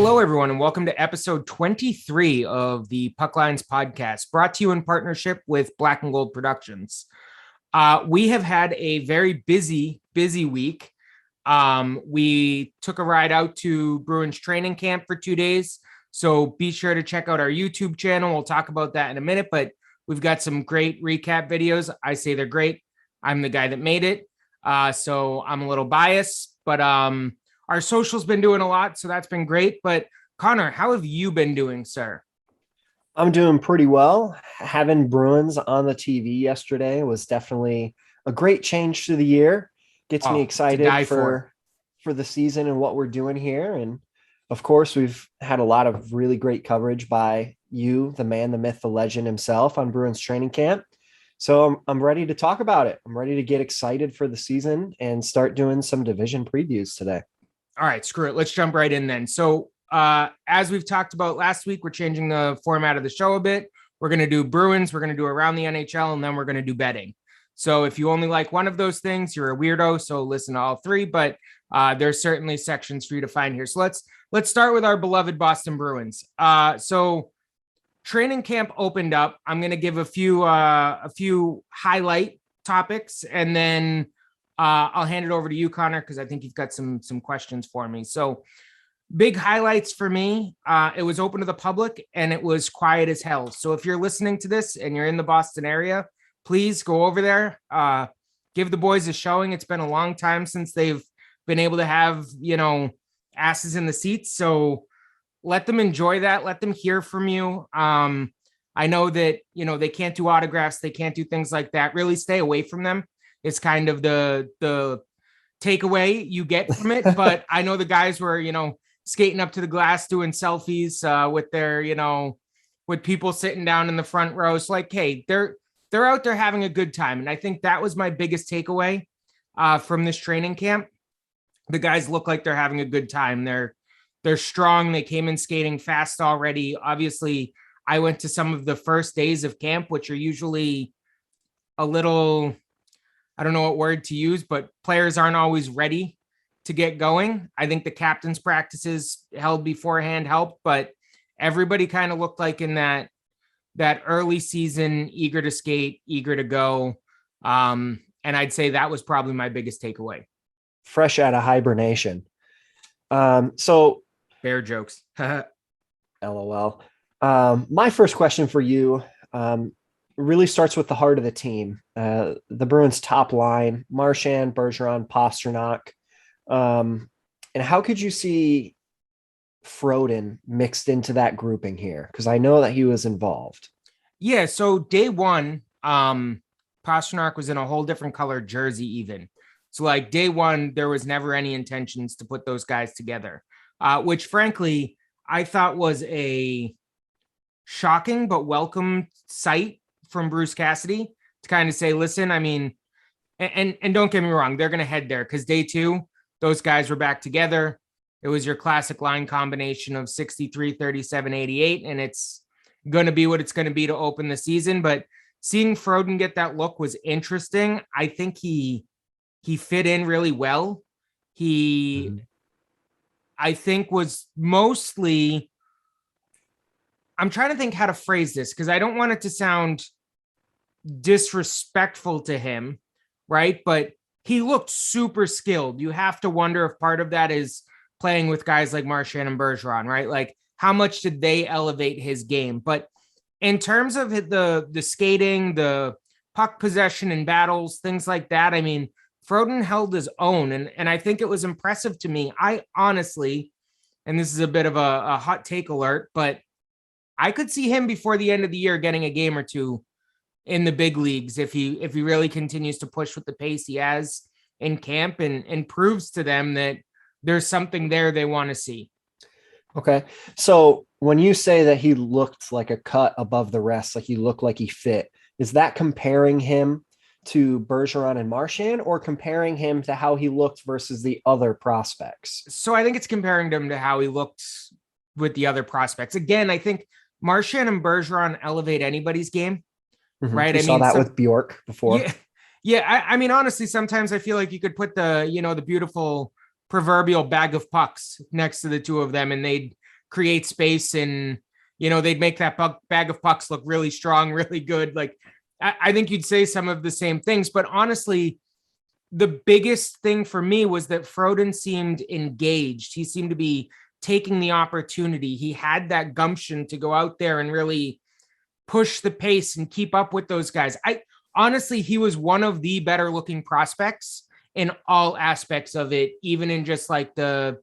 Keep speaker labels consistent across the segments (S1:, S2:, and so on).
S1: Hello, everyone, and welcome to episode 23 of the Puck Lines podcast, brought to you in partnership with Black and Gold Productions. We have had a very busy week. We took a ride out to Bruins training camp for 2 days, so be sure to check out our YouTube channel. We'll talk about that in a minute, but we've got some great recap videos. I say they're great. I'm the guy that made it, so I'm a little biased, but our social's been doing a lot, so that's been great. But Connor, how have you been doing, sir?
S2: I'm doing pretty well. Having Bruins on the TV yesterday was definitely a great change to the year. Gets me
S1: Oh, to
S2: excited
S1: die for.
S2: for the season and what we're doing here. And of course, we've had a lot of really great coverage by you, the man, the myth, the legend himself on Bruins training camp. So I'm ready to talk about it. I'm ready to get excited for the season and start doing some division previews today.
S1: All right, screw it. Let's jump right in then. So, as we've talked about last week, we're changing the format of the show a bit. We're going to do Bruins, we're going to do around the NHL, and then we're going to do betting. So, if you only like one of those things, you're a weirdo. So, listen to all three. But there's certainly sections for you to find here. So, let's start with our beloved Boston Bruins. So, training camp opened up. I'm going to give a few highlight topics, and then I'll hand it over to you, Connor, because I think you've got some questions for me. So, big highlights for me. It was open to the public and it was quiet as hell. So, if you're listening to this and you're in the Boston area, please go over there. Give the boys a showing. It's been a long time since they've been able to have, asses in the seats. So, let them enjoy that. Let them hear from you. I know that, they can't do autographs. They can't do things like that. Really stay away from them. It's kind of the takeaway you get from it. But I know the guys were, skating up to the glass, doing selfies with their, with people sitting down in the front row. So like, hey, they're out there having a good time. And I think that was my biggest takeaway from this training camp. The guys look like they're having a good time. They're strong. They came in skating fast already. Obviously, I went to some of the first days of camp, which are usually a little, I don't know what word to use, but players aren't always ready to get going. I think the captain's practices held beforehand helped, but everybody kind of looked like in that early season, eager to skate, eager to go. And I'd say that was probably my biggest takeaway.
S2: Fresh out of hibernation. So
S1: Bear jokes.
S2: LOL. My first question for you really starts with the heart of the team. The Bruins top line, Marchand, Bergeron, Pastrnak. And how could you see Froden mixed into that grouping here? Because I know that he was involved.
S1: Yeah, so day one, Pastrnak was in a whole different color jersey even. So like day one, there was never any intentions to put those guys together, which frankly, I thought was a shocking but welcome sight from Bruce Cassidy to kind of say, listen, I mean, and don't get me wrong, they're going to head there because day two, those guys were back together. It was your classic line combination of 63, 37, 88, and it's going to be what it's going to be to open the season. But seeing Froden get that look was interesting. I think he fit in really well. I think was mostly, I'm trying to think how to phrase this because I don't want it to sound disrespectful to him, right? But he looked super skilled. You have to wonder if part of that is playing with guys like Marchand and Bergeron, right? Like how much did they elevate his game? But in terms of the skating, the puck possession and battles, things like that, I mean, Froden held his own. And I think it was impressive to me. I honestly, and this is a bit of a hot take alert, but I could see him before the end of the year getting a game or two in the big leagues if he really continues to push with the pace he has in camp and proves to them that there's something there they want to see.
S2: Okay. So when you say that he looked like a cut above the rest, like he looked like he fit, is that comparing him to Bergeron and Marchand or comparing him to how he looked versus the other prospects?
S1: So I think it's comparing him to how he looked with the other prospects. Again, I think Marchand and Bergeron elevate anybody's game, right?
S2: We saw that with Bjork before.
S1: Yeah. Yeah. I mean, honestly, sometimes I feel like you could put the beautiful proverbial bag of pucks next to the two of them and they'd create space, and they'd make that bag of pucks look really strong, really good. Like I think you'd say some of the same things, but honestly, the biggest thing for me was that Froden seemed engaged. He seemed to be taking the opportunity. He had that gumption to go out there and really push the pace and keep up with those guys. Honestly, he was one of the better looking prospects in all aspects of it, even in just like the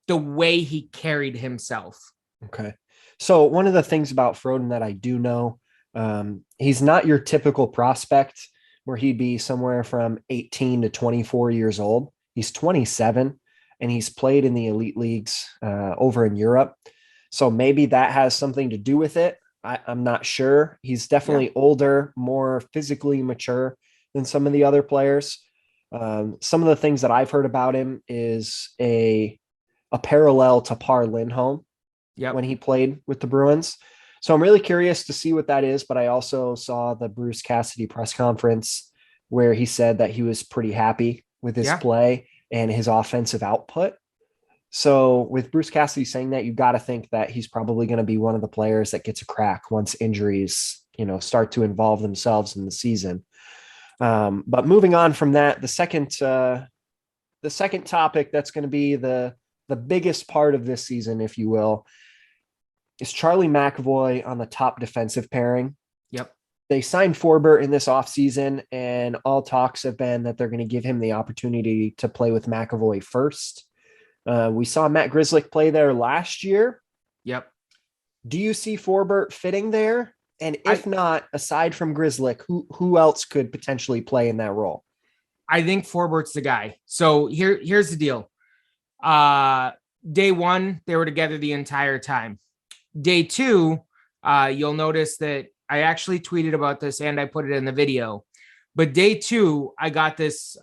S1: way he carried himself.
S2: Okay. So one of the things about Froden that I do know, he's not your typical prospect where he'd be somewhere from 18 to 24 years old. He's 27 and he's played in the elite leagues over in Europe. So maybe that has something to do with it. I'm not sure. He's definitely older, more physically mature than some of the other players. Some of the things that I've heard about him is a parallel to Par Lindholm when he played with the Bruins. So I'm really curious to see what that is. But I also saw the Bruce Cassidy press conference where he said that he was pretty happy with his play and his offensive output. So with Bruce Cassidy saying that, you've got to think that he's probably going to be one of the players that gets a crack once injuries, start to involve themselves in the season. But moving on from that, the second topic that's going to be the biggest part of this season, if you will, is Charlie McAvoy on the top defensive pairing.
S1: Yep.
S2: They signed Forbert in this offseason, and all talks have been that they're going to give him the opportunity to play with McAvoy first. We saw Matt Grzelcyk play there last year.
S1: Yep.
S2: Do you see Forbert fitting there? And if not, aside from Grzelcyk, who else could potentially play in that role?
S1: I think Forbert's the guy. So here's the deal. Day one, they were together the entire time. Day two, you'll notice that I actually tweeted about this and I put it in the video. But day two, I got this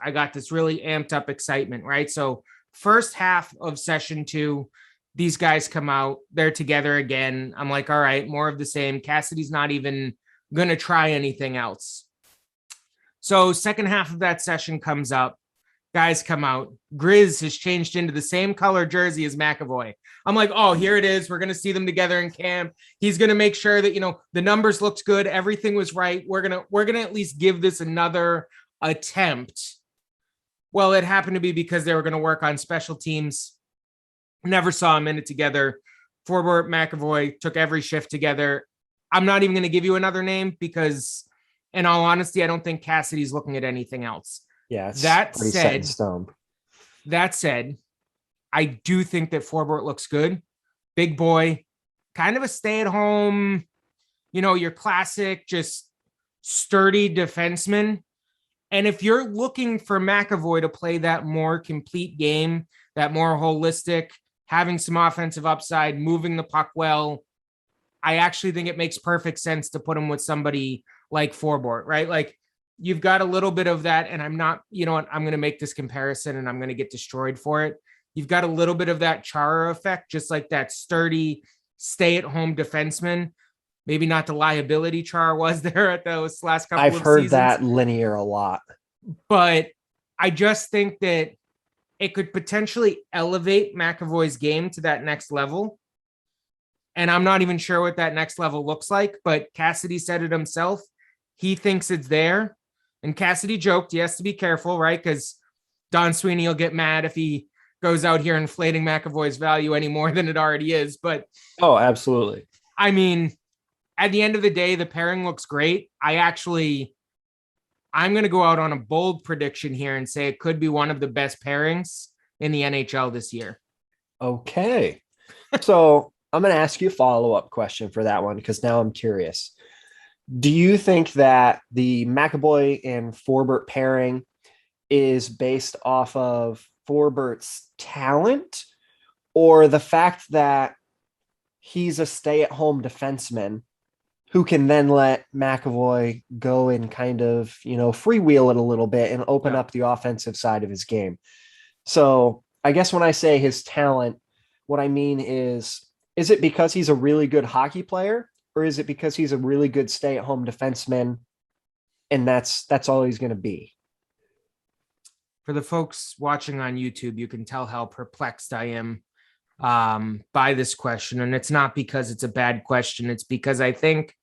S1: really amped up excitement, right? So first half of session 2, these guys come out, they're together again. I'm like, all right, more of the same. Cassidy's not even going to try anything else. So second half of that session comes up, guys come out. Grizz has changed into the same color jersey as McAvoy. I'm like, oh, here it is. We're going to see them together in camp. He's going to make sure that, the numbers looked good. Everything was right. We're going to at least give this another attempt. Well, it happened to be because they were going to work on special teams. Never saw a minute together. Forbert, McAvoy took every shift together. I'm not even going to give you another name because, in all honesty, I don't think Cassidy's looking at anything else.
S2: Yeah, it's pretty set in stone.
S1: That said, I do think that Forbert looks good. Big boy, kind of a stay-at-home, your classic, just sturdy defenseman. And if you're looking for McAvoy to play that more complete game, that more holistic, having some offensive upside, moving the puck well, I actually think it makes perfect sense to put him with somebody like Forbort, right? Like you've got a little bit of that, and I'm not, I'm going to make this comparison and I'm going to get destroyed for it. You've got a little bit of that Chara effect, just like that sturdy stay-at-home defenseman. Maybe not the liability Char was there at those last couple of seasons.
S2: I've heard that linear a lot.
S1: But I just think that it could potentially elevate McAvoy's game to that next level. And I'm not even sure what that next level looks like, but Cassidy said it himself. He thinks it's there. And Cassidy joked he has to be careful, right? Because Don Sweeney will get mad if he goes out here inflating McAvoy's value any more than it already is. But
S2: oh, absolutely.
S1: I mean, at the end of the day, the pairing looks great. I'm going to go out on a bold prediction here and say it could be one of the best pairings in the NHL this year.
S2: Okay. So I'm going to ask you a follow-up question for that one, because now I'm curious. Do you think that the McAvoy and Forbert pairing is based off of Forbert's talent, or the fact that he's a stay-at-home defenseman who can then let McAvoy go and kind of, freewheel it a little bit and open up the offensive side of his game? So I guess when I say his talent, what I mean is it because he's a really good hockey player, or is it because he's a really good stay-at-home defenseman and that's all he's going to be?
S1: For the folks watching on YouTube, you can tell how perplexed I am by this question. And it's not because it's a bad question. It's because I think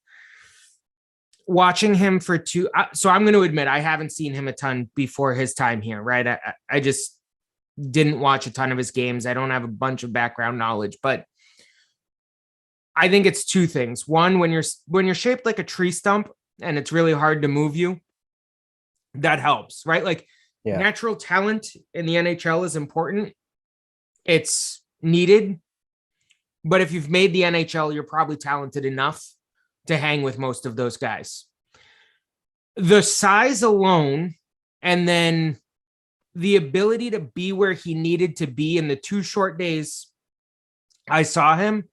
S1: watching him for so I'm going to admit I haven't seen him a ton before his time here, right? I just didn't watch a ton of his games. I don't have a bunch of background knowledge, but I think it's two things. One, when you're shaped like a tree stump and it's really hard to move you, that helps, right? Like natural talent in the NHL is important. It's needed. But if you've made the NHL, you're probably talented enough to hang with most of those guys. The size alone, and then the ability to be where he needed to be in the 2 short days I saw him,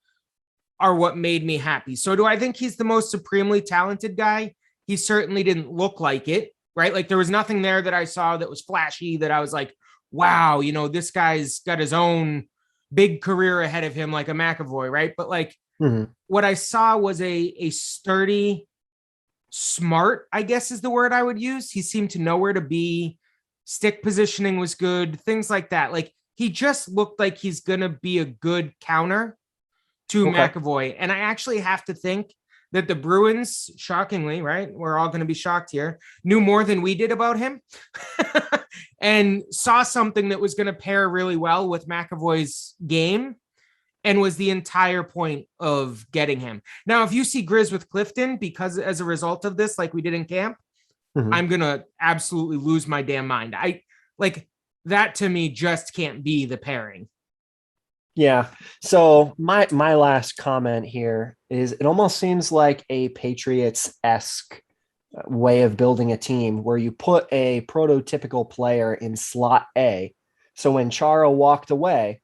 S1: are what made me happy. So do I think he's the most supremely talented guy? He certainly didn't look like it, right? Like there was nothing there that I saw that was flashy that I was like, wow, this guy's got his own big career ahead of him, like a McAvoy, right? But like what I saw was a sturdy, smart, I guess is the word I would use. He seemed to know where to be. Stick positioning was good, things like that. Like he just looked like he's going to be a good counter to McAvoy. And I actually have to think that the Bruins, shockingly, right? We're all going to be shocked here, knew more than we did about him and saw something that was going to pair really well with McAvoy's game and was the entire point of getting him. Now, if you see Grizz with Clifton, because as a result of this, like we did in camp, I'm going to absolutely lose my damn mind. I like that to me just can't be the pairing.
S2: Yeah. So my last comment here is it almost seems like a Patriots-esque way of building a team where you put a prototypical player in slot A. So when Chara walked away,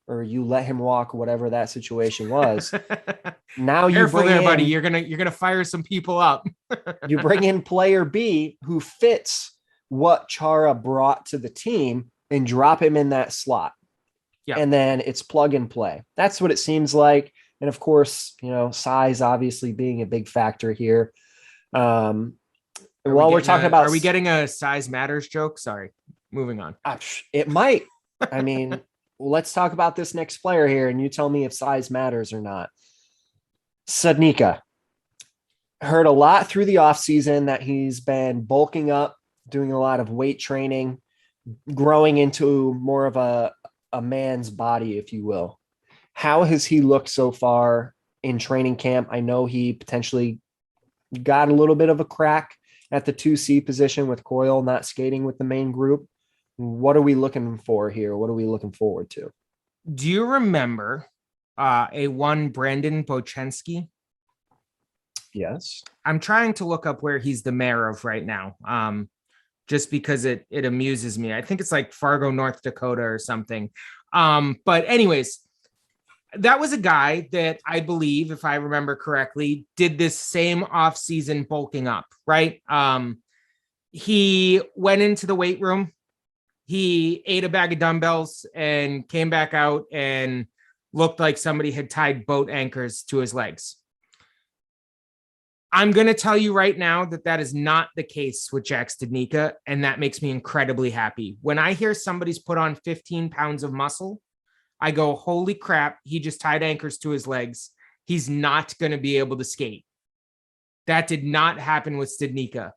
S2: or you let him walk, whatever that situation was, now you
S1: careful
S2: bring
S1: there,
S2: in,
S1: buddy. You're gonna fire some people up.
S2: You bring in player B who fits what Chara brought to the team and drop him in that slot. Yeah. And then it's plug and play. That's what it seems like. And of course, size obviously being a big factor here. While we're talking about,
S1: are we getting a size matters joke? Sorry, moving on.
S2: It might. I mean, let's talk about this next player here, and you tell me if size matters or not. Studnicka. Heard a lot through the offseason that he's been bulking up, doing a lot of weight training, growing into more of a man's body, if you will. How has he looked so far in training camp? I know he potentially got a little bit of a crack at the 2C position with Coyle not skating with the main group. What are we looking for here? What are we looking forward to?
S1: Do you remember a one Brandon Bochenski?
S2: Yes.
S1: I'm trying to look up where he's the mayor of right now. Just because it amuses me. I think it's like Fargo, North Dakota or something. But anyways, that was a guy that I believe, if I remember correctly, did this same off-season bulking up, right? He went into the weight room. He ate a bag of dumbbells and came back out and looked like somebody had tied boat anchors to his legs. I'm going to tell you right now that is not the case with Jack Studnicka, and that makes me incredibly happy. When I hear somebody's put on 15 pounds of muscle, I go, holy crap, he just tied anchors to his legs. He's not going to be able to skate. That did not happen with Studnicka.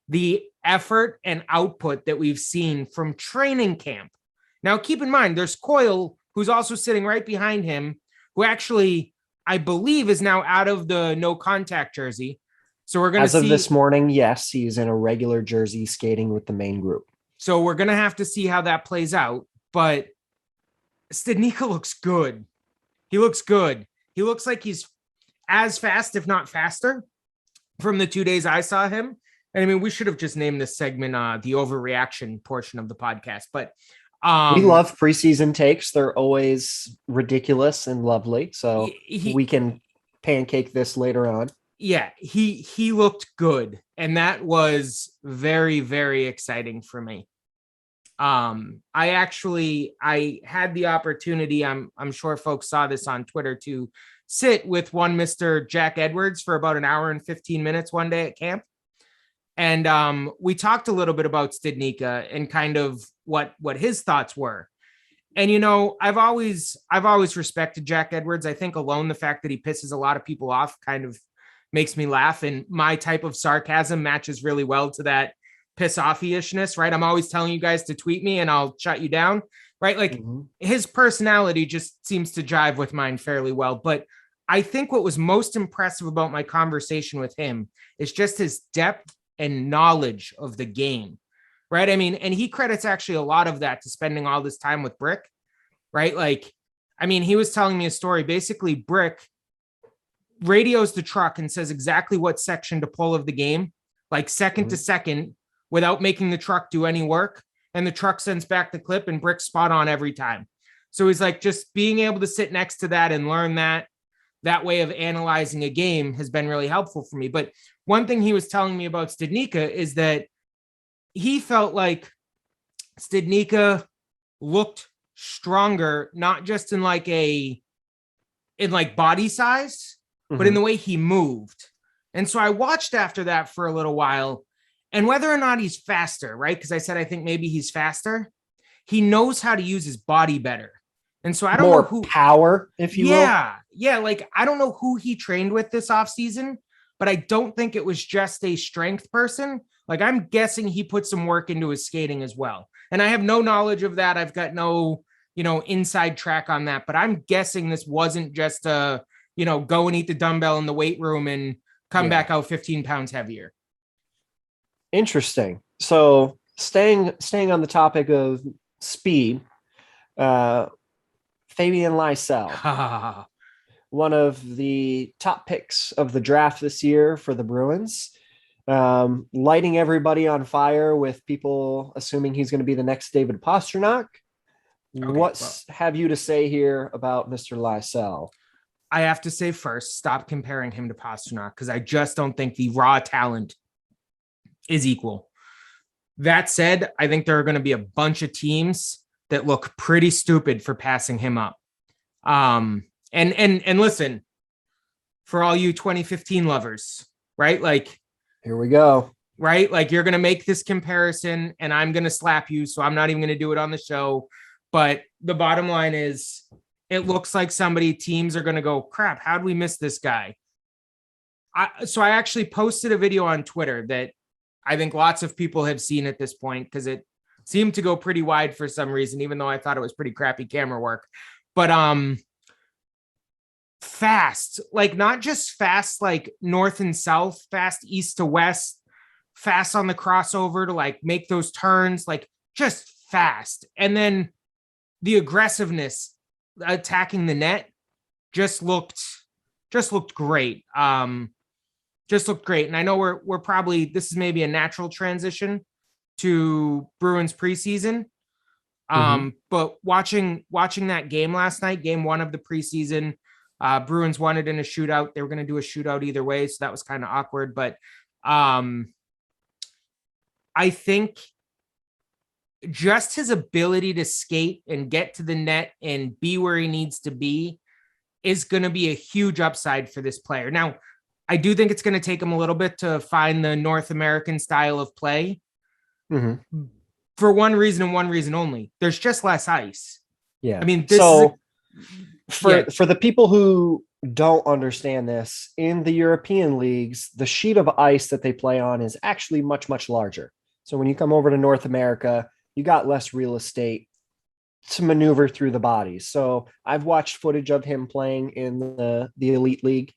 S1: The effort and output that we've seen from training camp. Now, keep in mind, there's Coyle, who's also sitting right behind him, who actually, I believe, is now out of the no contact jersey. So we're going to see.
S2: As of this morning, yes, he's in a regular jersey skating with the main group.
S1: So we're going to have to see how that plays out. But Studnicka looks good. He looks good. He looks like he's as fast, if not faster, from the 2 days I saw him. And I mean, we should have just named this segment the overreaction portion of the podcast. But
S2: we love preseason takes. They're always ridiculous and lovely. So we can pancake this later on.
S1: Yeah, he looked good. And that was very, very exciting for me. I had the opportunity, I'm sure folks saw this on Twitter, to sit with one Mr. Jack Edwards for about an hour and 15 minutes one day at camp. And we talked a little bit about Studnicka and kind of what his thoughts were. And I've always respected Jack Edwards. I think alone the fact that he pisses a lot of people off kind of makes me laugh, and my type of sarcasm matches really well to that piss offishness, right? I'm always telling you guys to tweet me and I'll shut you down, right? Like his personality just seems to jive with mine fairly well. But I think what was most impressive about my conversation with him is just his depth and knowledge of the game, right? I mean, and he credits actually a lot of that to spending all this time with Brick, right? Like, I mean, he was telling me a story. Basically, Brick radios the truck and says exactly what section to pull of the game, like second to second, without making the truck do any work. And the truck sends back the clip and Brick's spot on every time. So he's like, just being able to sit next to that and learn that way of analyzing a game has been really helpful for me. But one thing he was telling me about Studnicka is that he felt like Studnicka looked stronger, not just in like body size, but in the way he moved. And so I watched after that for a little while, and whether or not he's faster, right? Because I said, I think maybe he's faster. He knows how to use his body better. And so I don't know who
S2: power, if you will.
S1: Yeah. Like, I don't know who he trained with this offseason, but I don't think it was just a strength person. Like, I'm guessing he put some work into his skating as well. And I have no knowledge of that. I've got no, inside track on that, but I'm guessing this wasn't just go and eat the dumbbell in the weight room and come back out 15 pounds heavier.
S2: Interesting. So staying on the topic of speed, Fabian Lysell, one of the top picks of the draft this year for the Bruins, lighting everybody on fire with people assuming he's going to be the next David Pastrnak. Okay, have you to say here about Mr. Lysell?
S1: I have to say first, stop comparing him to Pastrnak, because I just don't think the raw talent is equal. That said, I think there are going to be a bunch of teams that look pretty stupid for passing him up. And listen, for all you 2015 lovers, right? Like,
S2: here we go.
S1: Right? Like, you're going to make this comparison and I'm going to slap you. So I'm not even going to do it on the show. But the bottom line is, it looks like teams are going to go, crap, how'd we miss this guy? So I actually posted a video on Twitter that I think lots of people have seen at this point, because it seemed to go pretty wide for some reason, even though I thought it was pretty crappy camera work. But fast, like, not just fast like north and south, fast east to west, fast on the crossover to like make those turns, like just fast. And then the aggressiveness attacking the net just looked great. Just looked great. And I know we're probably, this is maybe a natural transition to Bruins preseason. But watching that game last night, game one of the preseason, Bruins won it in a shootout. They were going to do a shootout either way, so that was kind of awkward. But I think just his ability to skate and get to the net and be where he needs to be is going to be a huge upside for this player. Now, I do think it's going to take him a little bit to find the North American style of play. For one reason and one reason only. There's just less ice.
S2: Yeah. I
S1: mean,
S2: for the people who don't understand this, in the European leagues, the sheet of ice that they play on is actually much, much larger. So when you come over to North America, you got less real estate to maneuver through the bodies. So I've watched footage of him playing in the Elite League,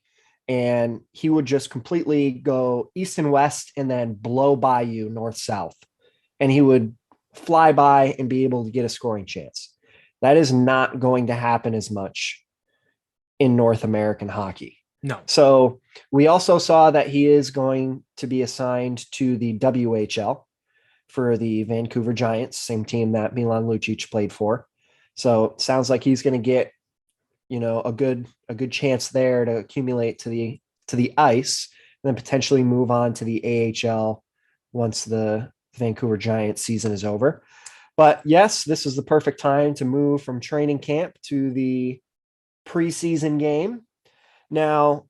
S2: and he would just completely go east and west and then blow by you north-south. And he would fly by and be able to get a scoring chance. That is not going to happen as much in North American hockey.
S1: No.
S2: So we also saw that he is going to be assigned to the WHL for the Vancouver Giants, same team that Milan Lucic played for. So it sounds like he's going to get, a good chance there to accumulate to the ice, and then potentially move on to the AHL once the Vancouver Giants season is over. But yes, this is the perfect time to move from training camp to the preseason game. Now,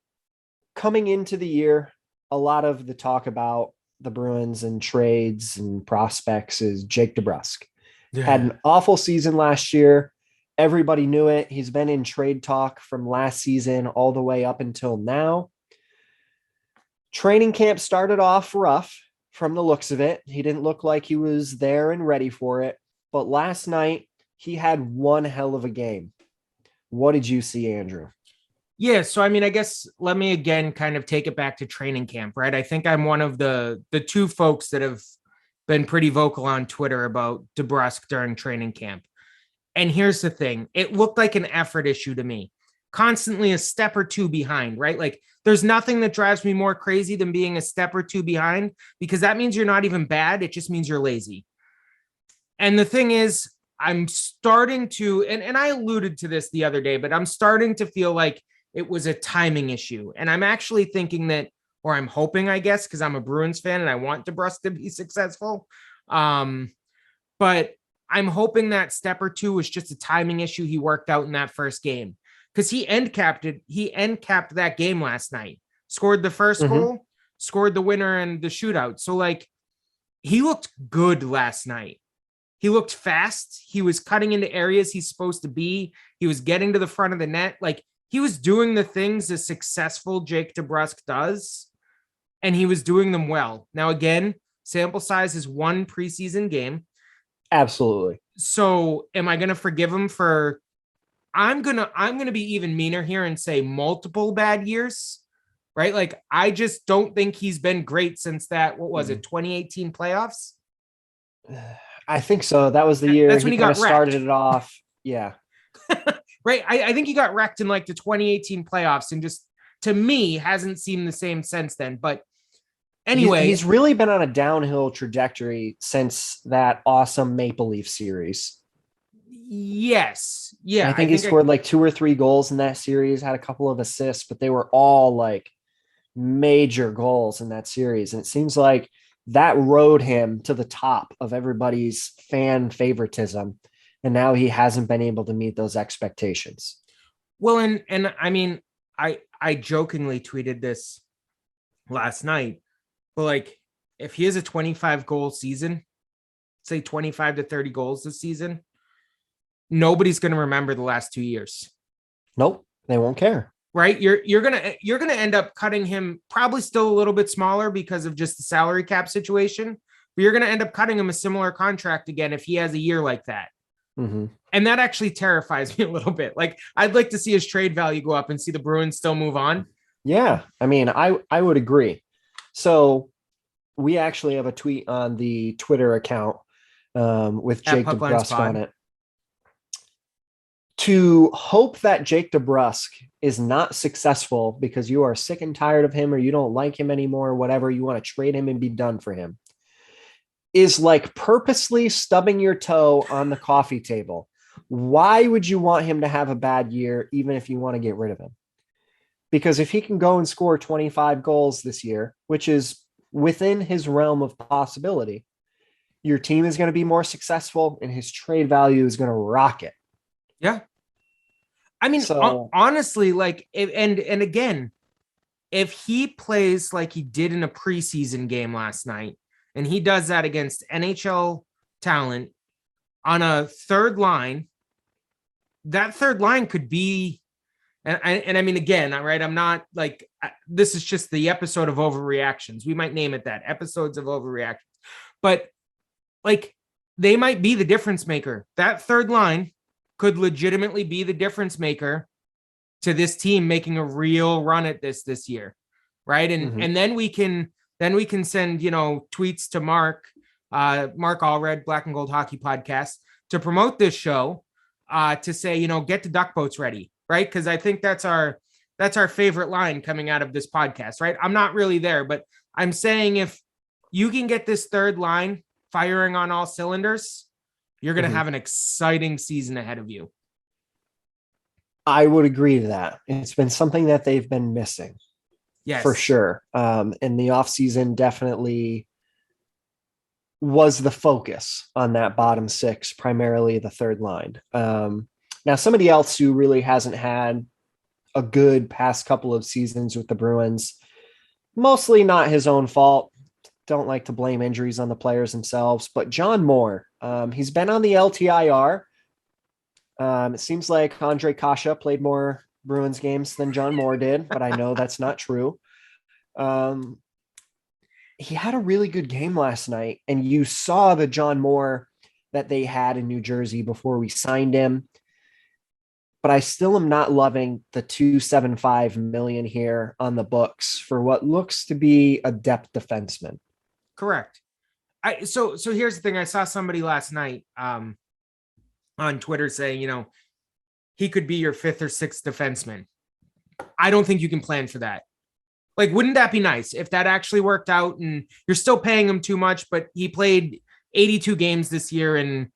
S2: coming into the year, a lot of the talk about the Bruins and trades and prospects is Jake DeBrusk. Had an awful season last year. Everybody knew it. He's been in trade talk from last season all the way up until now. Training camp started off rough from the looks of it. He didn't look like he was there and ready for it. But last night, he had one hell of a game. What did you see, Andrew?
S1: Yeah, so I mean, I guess let me again kind of take it back to training camp, right? I think I'm one of the two folks that have been pretty vocal on Twitter about DeBrusque during training camp. And here's the thing, it looked like an effort issue to me, constantly a step or two behind, right? Like there's nothing that drives me more crazy than being a step or two behind, because that means you're not even bad. It just means you're lazy. And the thing is, I'm starting to, and I alluded to this the other day, but I'm starting to feel like it was a timing issue. And I'm actually thinking that, or I'm hoping, I guess, because I'm a Bruins fan and I want DeBrusque to be successful. But I'm hoping that step or two was just a timing issue he worked out in that first game, because he end capped that game last night, scored the first goal, scored the winner and the shootout. So like he looked good last night. He looked fast. He was cutting into areas he's supposed to be. He was getting to the front of the net. Like he was doing the things a successful Jake DeBrusque does, and he was doing them well. Now, again, sample size is one preseason game.
S2: Absolutely.
S1: So am I going to forgive him for, I'm going to be even meaner here and say multiple bad years, right? Like I just don't think he's been great since that, what was it, 2018 playoffs?
S2: I think so. That was the year
S1: That's when he got
S2: started it off. Yeah.
S1: Right. I think he got wrecked in like the 2018 playoffs and just to me hasn't seemed the same since then. But anyway,
S2: he's really been on a downhill trajectory since that awesome Maple Leaf series.
S1: Yes. Yeah.
S2: I think he scored like 2 or 3 goals in that series, had a couple of assists, but they were all like major goals in that series. And it seems like that rode him to the top of everybody's fan favoritism. And now he hasn't been able to meet those expectations.
S1: Well, and I mean, I jokingly tweeted this last night, but like if he has a 25 goal season, say 25 to 30 goals this season, nobody's going to remember the last 2 years.
S2: Nope, they won't care.
S1: Right? You're gonna end up cutting him probably still a little bit smaller because of just the salary cap situation, but you're gonna end up cutting him a similar contract again if he has a year like that. And that actually terrifies me a little bit. Like I'd like to see his trade value go up and see the Bruins still move on.
S2: Yeah, I mean, I would agree. So we actually have a tweet on the Twitter account with Jake DeBrusque on it. To hope that Jake DeBrusque is not successful because you are sick and tired of him or you don't like him anymore or whatever, you want to trade him and be done for him, is like purposely stubbing your toe on the coffee table. Why would you want him to have a bad year, even if you want to get rid of him? Because if he can go and score 25 goals this year, which is within his realm of possibility, your team is going to be more successful and his trade value is going to rocket.
S1: Yeah. I mean, honestly, like, and again, if he plays like he did in a preseason game last night, and he does that against NHL talent on a third line, that third line could be, and I mean, again, right, I'm not like, this is just the episode of overreactions. We might name it that, episodes of overreactions. But like, they might be the difference maker. That third line could legitimately be the difference maker to this team making a real run at this year, right? And then we can send, tweets to Mark Allred, Black and Gold Hockey Podcast, to promote this show, to say, get the duck boats ready, right? Because I think that's our favorite line coming out of this podcast, right? I'm not really there, but I'm saying if you can get this third line firing on all cylinders, you're going to have an exciting season ahead of you.
S2: I would agree to that. It's been something that they've been missing. Yes, for sure. And the offseason definitely was the focus on that bottom six, primarily the third line. Now, somebody else who really hasn't had a good past couple of seasons with the Bruins, mostly not his own fault. Don't like to blame injuries on the players themselves, but John Moore, he's been on the LTIR. It seems like Andre Kasha played more Bruins games than John Moore did, but I know that's not true. Um, he had a really good game last night, and you saw the John Moore that they had in New Jersey before we signed him. But I still am not loving the 275 million here on the books for what looks to be a depth defenseman.
S1: Correct. So here's the thing. I saw somebody last night on Twitter saying, he could be your fifth or sixth defenseman. I don't think you can plan for that. Like, wouldn't that be nice if that actually worked out and you're still paying him too much, but he played 82 games this year and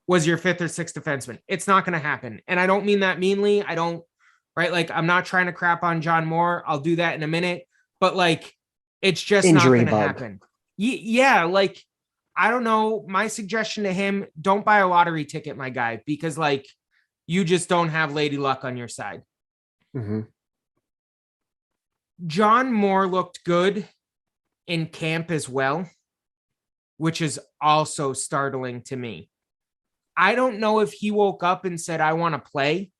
S1: was your fifth or sixth defenseman? It's not going to happen. And I don't mean that meanly. Right? Like, I'm not trying to crap on John Moore. I'll do that in a minute. But like, it's just
S2: Injury
S1: not going to happen. Yeah. Like, I don't know. My suggestion to him, don't buy a lottery ticket, my guy, because like, you just don't have Lady Luck on your side.
S2: Mm-hmm.
S1: John Moore looked good in camp as well, which is also startling to me. I don't know if he woke up and said, I want to play,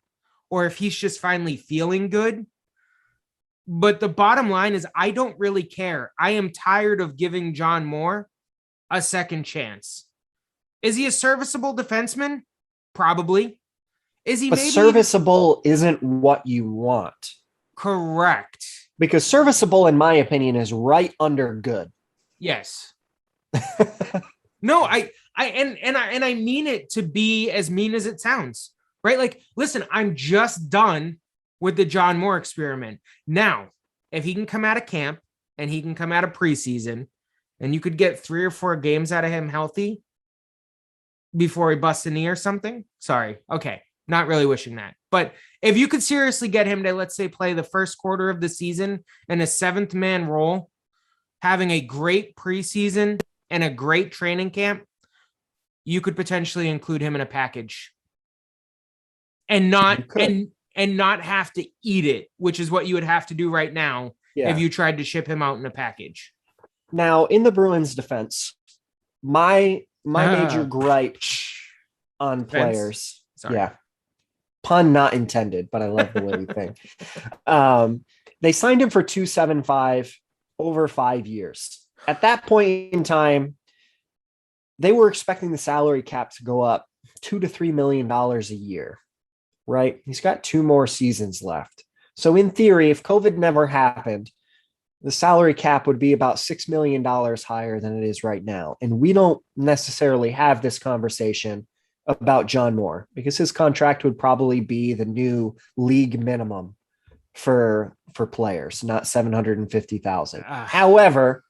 S1: or if he's just finally feeling good. But the bottom line is, I don't really care. I am tired of giving John Moore a second chance. Is he a serviceable defenseman? Probably. Is he?
S2: But
S1: maybe
S2: serviceable isn't what you want.
S1: Correct.
S2: Because serviceable, in my opinion, is right under good.
S1: Yes. No, I mean it to be as mean as it sounds, right? Like, listen, I'm just done with the John Moore experiment. Now, if he can come out of camp and he can come out of preseason and you could get 3 or 4 games out of him healthy before he busts a knee or something. Sorry. Okay. Not really wishing that. But if you could seriously get him to, let's say, play the first quarter of the season in a 7th man role, having a great preseason and a great training camp, you could potentially include him in a package and not have to eat it, which is what you would have to do right now if you tried to ship him out in a package.
S2: Now, in the Bruins' defense, my major gripe on players, pun not intended, but I love the way we think. They signed him for 275 over 5 years. At that point in time, they were expecting the salary cap to go up $2 to $3 million a year, right? He's got 2 more seasons left. So in theory, if COVID never happened, the salary cap would be about $6 million higher than it is right now. And we don't necessarily have this conversation about John Moore because his contract would probably be the new league minimum for players, not 750,000. However,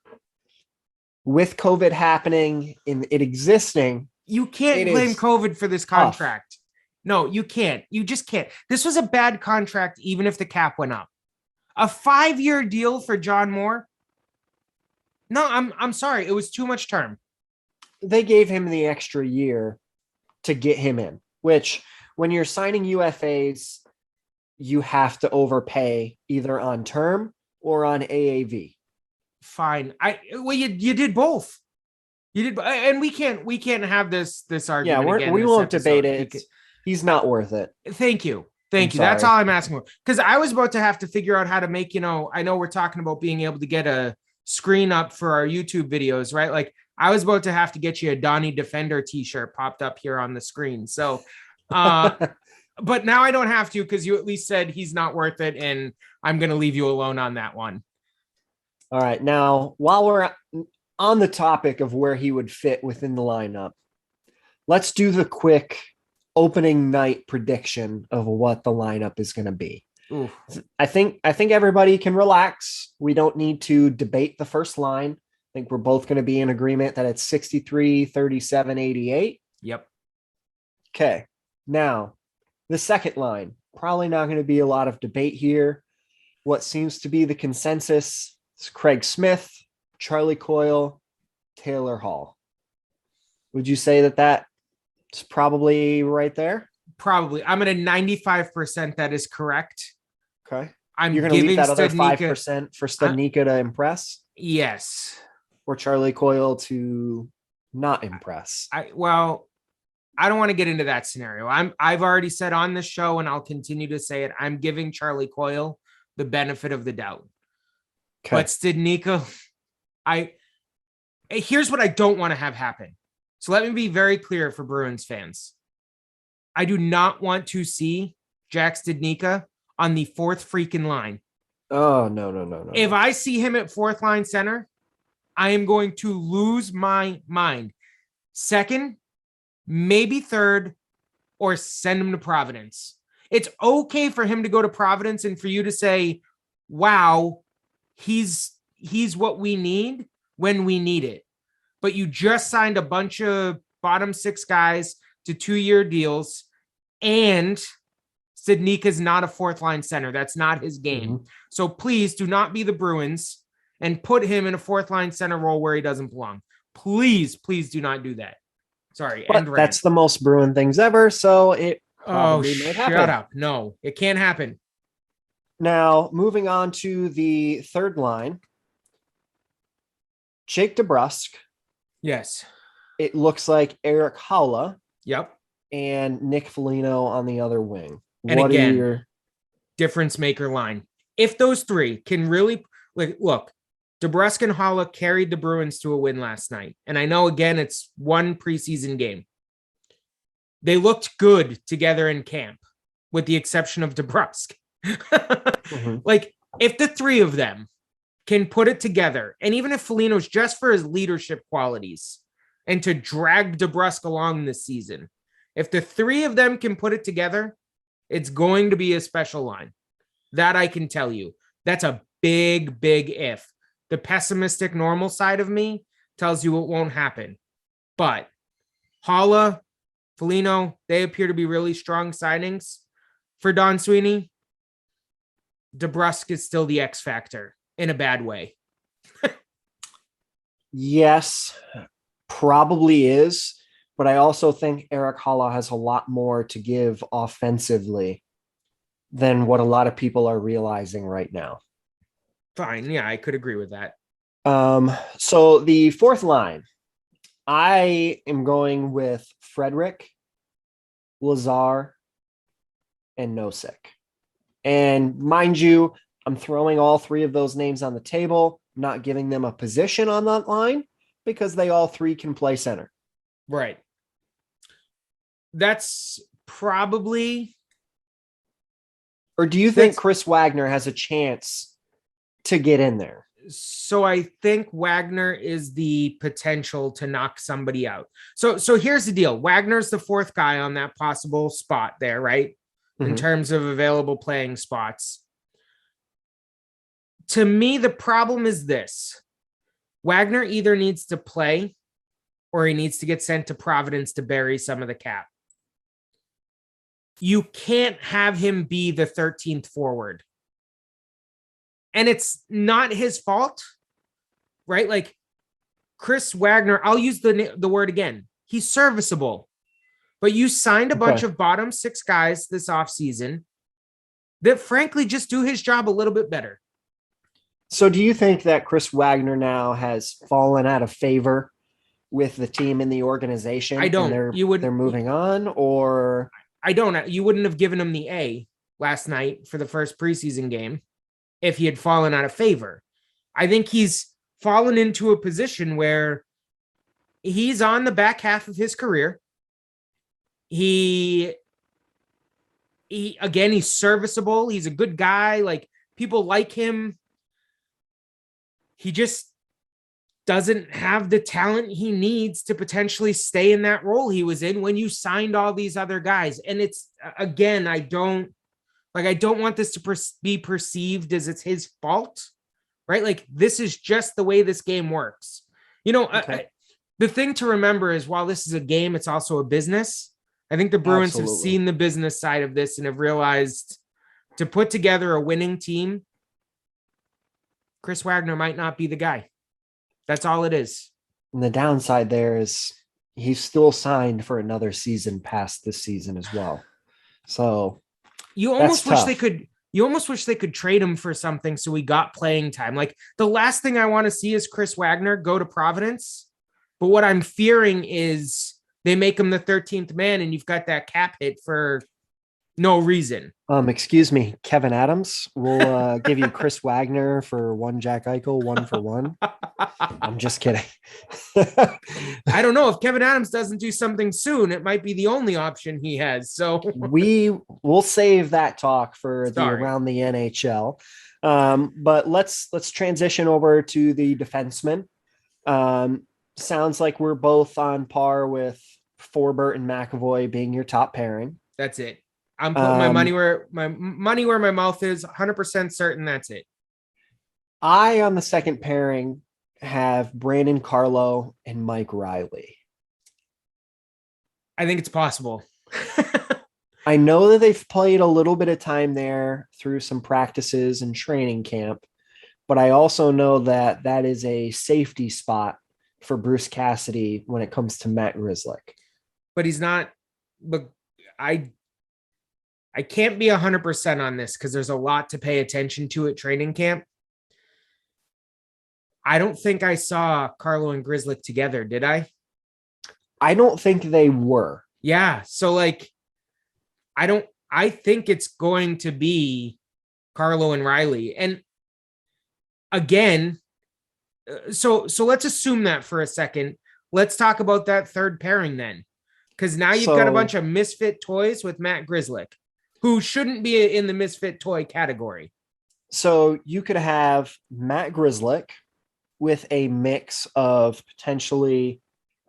S2: with COVID happening and it existing,
S1: you can't blame COVID for this contract. Tough. No, you can't. You just can't. This was a bad contract, even if the cap went up. A 5-year deal for John Moore? No, I'm sorry. It was too much term.
S2: They gave him the extra year to get him in, which when you're signing UFAs, you have to overpay either on term or on AAV.
S1: Fine. You did both. You did, and we can't have this argument.
S2: Yeah, we won't debate it. He's not worth it.
S1: Thank you. That's all I'm asking for. Because I was about to have to figure out how to make, I know we're talking about being able to get a screen up for our YouTube videos, right? Like I was about to have to get you a Donnie Defender t-shirt popped up here on the screen. So, but now I don't have to because you at least said he's not worth it. And I'm going to leave you alone on that one.
S2: All right. Now, while we're on the topic of where he would fit within the lineup, let's do the quick opening night prediction of what the lineup is going to be.
S1: Oof.
S2: I think everybody can relax. We don't need to debate the first line. I think we're both going to be in agreement that it's 63, 37, 88.
S1: Yep.
S2: Okay. Now, the second line, probably not going to be a lot of debate here. What seems to be the consensus is Craig Smith, Charlie Coyle, Taylor Hall. Would you say that it's probably right there?
S1: Probably. I'm at a 95% that is correct.
S2: Okay.
S1: You're
S2: going to leave that other 5% for Studnicka to impress?
S1: Yes.
S2: Or Charlie Coyle to not impress?
S1: I don't want to get into that scenario. I've already said on this show, and I'll continue to say it, I'm giving Charlie Coyle the benefit of the doubt. Okay. But Studnicka, here's what I don't want to have happen. So let me be very clear for Bruins fans. I do not want to see Jack Studnicka on the fourth freaking line.
S2: Oh, no.
S1: If I see him at fourth line center, I am going to lose my mind. Second, maybe third, or send him to Providence. It's okay for him to go to Providence and for you to say, wow, he's what we need when we need it. But you just signed a bunch of bottom six guys to 2-year deals, and Studnicka is not a fourth line center. That's not his game. Mm-hmm. So please do not be the Bruins and put him in a fourth line center role where he doesn't belong. Please do not do that. Sorry.
S2: But that's the most Bruin things ever. So it probably might happen.
S1: Shut up. No, it can't happen.
S2: Now, moving on to the third line, Jake DeBrusk.
S1: Yes.
S2: It looks like Eric Haula.
S1: Yep.
S2: And Nick Foligno on the other wing.
S1: And what again, your difference maker line? If those three can really look, DeBrusk and Haula carried the Bruins to a win last night. And I know, again, it's one preseason game. They looked good together in camp, with the exception of DeBrusk. Mm-hmm. Like, if the three of them can put it together, and even if Foligno's just for his leadership qualities and to drag DeBrusk along this season, if the three of them can put it together, it's going to be a special line. That I can tell you. That's a big, big if. The pessimistic normal side of me tells you it won't happen. But Haula, Foligno, they appear to be really strong signings for Don Sweeney. DeBrusk is still the X factor in a bad way.
S2: Yes, probably is. But I also think Eric Haula has a lot more to give offensively than what a lot of people are realizing right now.
S1: Fine. Yeah, I could agree with that.
S2: So the fourth line, I am going with Frederick, Lazar, and Nosek. And mind you, I'm throwing all three of those names on the table, not giving them a position on that line because they all three can play center.
S1: Right. That's probably...
S2: Or do you think Chris Wagner has a chance to get in there?
S1: So I think Wagner is the potential to knock somebody out. So here's the deal. Wagner's the fourth guy on that possible spot there, right? Mm-hmm. In terms of available playing spots. To me, the problem is this. Wagner either needs to play or he needs to get sent to Providence to bury some of the cap. You can't have him be the 13th forward. And it's not his fault, right? Like Chris Wagner, I'll use the word again. He's serviceable. But you signed a bunch of bottom six guys this offseason that frankly just do his job a little bit better.
S2: So do you think that Chris Wagner now has fallen out of favor with the team and the organization?
S1: I don't.
S2: They're moving on, or...
S1: I don't. You wouldn't have given him the A last night for the first preseason game if he had fallen out of favor. I think he's fallen into a position where he's on the back half of his career. He's serviceable. He's a good guy. Like, people like him. He just doesn't have the talent he needs to potentially stay in that role he was in when you signed all these other guys. And it's, again, I don't want this to be perceived as it's his fault, right? Like, this is just the way this game works. You know, the thing to remember is while this is a game, it's also a business. I think the Bruins have seen the business side of this and have realized to put together a winning team, Chris Wagner might not be the guy. That's all it is.
S2: And the downside there is he's still signed for another season past this season as well. So
S1: you almost wish they could trade him for something so we got playing time. Like, the last thing I want to see is Chris Wagner go to Providence. But what I'm fearing is they make him the 13th man, and you've got that cap hit for no reason.
S2: Excuse me, Kevin Adams. We'll give you Chris Wagner for one Jack Eichel, 1-for-1. I'm just kidding.
S1: I don't know if Kevin Adams doesn't do something soon. It might be the only option he has. So
S2: we'll save that talk for the
S1: Sorry.
S2: around the NHL. But let's transition over to the defensemen. Sounds like we're both on par with Forbert and McAvoy being your top pairing.
S1: That's it. I'm putting my money where my mouth is. 100% certain that's it.
S2: I, on the second pairing, have Brandon Carlo and Mike Riley.
S1: I think it's possible.
S2: I know that they've played a little bit of time there through some practices and training camp, but I also know that that is a safety spot for Bruce Cassidy when it comes to Matt Grzelcyk.
S1: But he's not. But I can't be 100% on this because there's a lot to pay attention to at training camp. I don't think I saw Carlo and Grzelcyk together, did I?
S2: I don't think they were.
S1: Yeah. So like, I think it's going to be Carlo and Riley. And again, so let's assume that for a second. Let's talk about that third pairing then. Because now you've got a bunch of misfit toys with Matt Grzelcyk, who shouldn't be in the misfit toy category.
S2: So you could have Matt Grzelcyk with a mix of potentially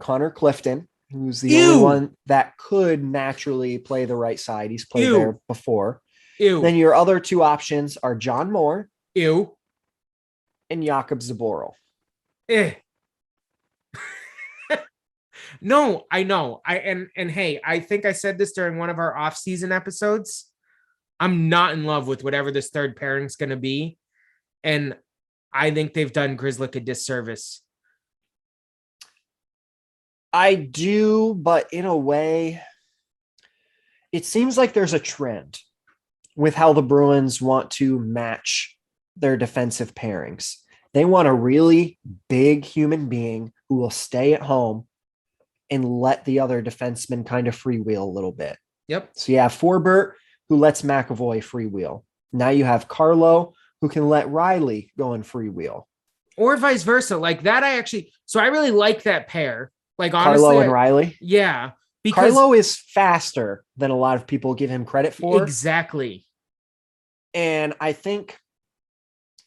S2: Connor Clifton, who's the only one that could naturally play the right side. He's played there before. Then your other two options are John Moore and Jakub Zboril.
S1: No, I know. And hey, I think I said this during one of our off-season episodes. I'm not in love with whatever this third pairing's going to be. And I think they've done Grzelcyk a disservice.
S2: I do, but in a way, it seems like there's a trend with how the Bruins want to match their defensive pairings. They want a really big human being who will stay at home and let the other defenseman kind of freewheel a little bit.
S1: Yep.
S2: So you have Forbert, who lets McAvoy freewheel. Now you have Carlo, who can let Riley go and freewheel.
S1: Or vice versa. Like that, I really like that pair. Like honestly,
S2: Carlo and Riley.
S1: Yeah. Because
S2: Carlo is faster than a lot of people give him credit for.
S1: Exactly.
S2: And I think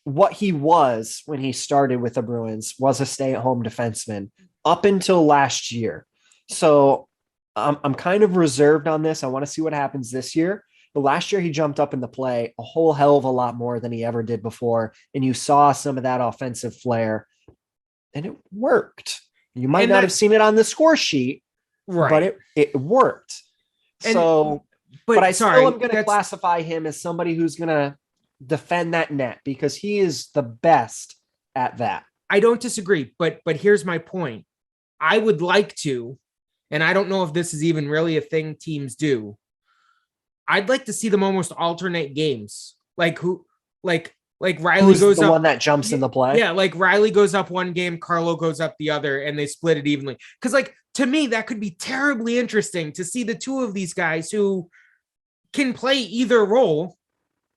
S2: what he was when he started with the Bruins was a stay-at-home defenseman up until last year. So I'm kind of reserved on this. I want to see what happens this year. But last year he jumped up in the play a whole hell of a lot more than he ever did before. And you saw some of that offensive flair and it worked. You might not have seen it on the score sheet, right? But it worked. But I still am going to classify him as somebody who's going to defend that net because he is the best at that.
S1: I don't disagree, but here's my point. I would like to, and I don't know if this is even really a thing teams do. I'd like to see them almost alternate games. Like Riley goes
S2: the
S1: up,
S2: one that jumps in the play.
S1: Yeah, like Riley goes up one game, Carlo goes up the other, and they split it evenly. Because like to me, that could be terribly interesting to see the two of these guys who can play either role.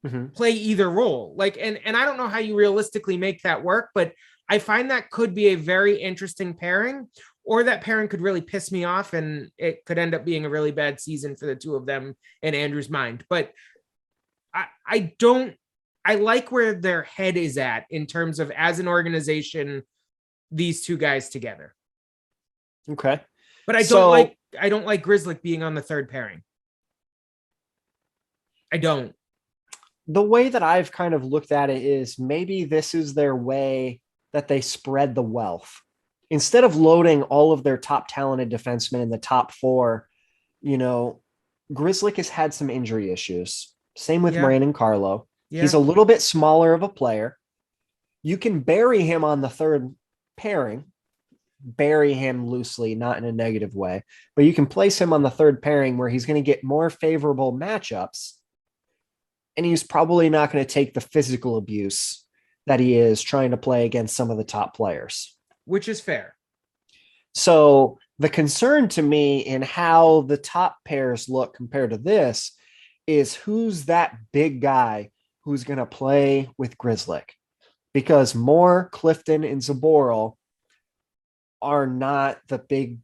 S1: Like, and I don't know how you realistically make that work, but I find that could be a very interesting pairing, or that pairing could really piss me off and it could end up being a really bad season for the two of them in Andrew's mind. But I like where their head is at in terms of as an organization, these two guys together.
S2: Okay.
S1: But I don't like Grzelcyk being on the third pairing. I don't.
S2: The way that I've kind of looked at it is maybe this is their way that they spread the wealth. Instead of loading all of their top talented defensemen in the top four, Grzelcyk has had some injury issues. Same with Brandon Carlo. Yeah. He's a little bit smaller of a player. You can bury him on the third pairing, bury him loosely, not in a negative way, but you can place him on the third pairing where he's going to get more favorable matchups. And he's probably not going to take the physical abuse that he is trying to play against some of the top players.
S1: Which is fair.
S2: So The concern to me in how the top pairs look compared to this is who's that big guy who's going to play with Grizzlick, because Moore, Clifton, and Zaboral are not the big,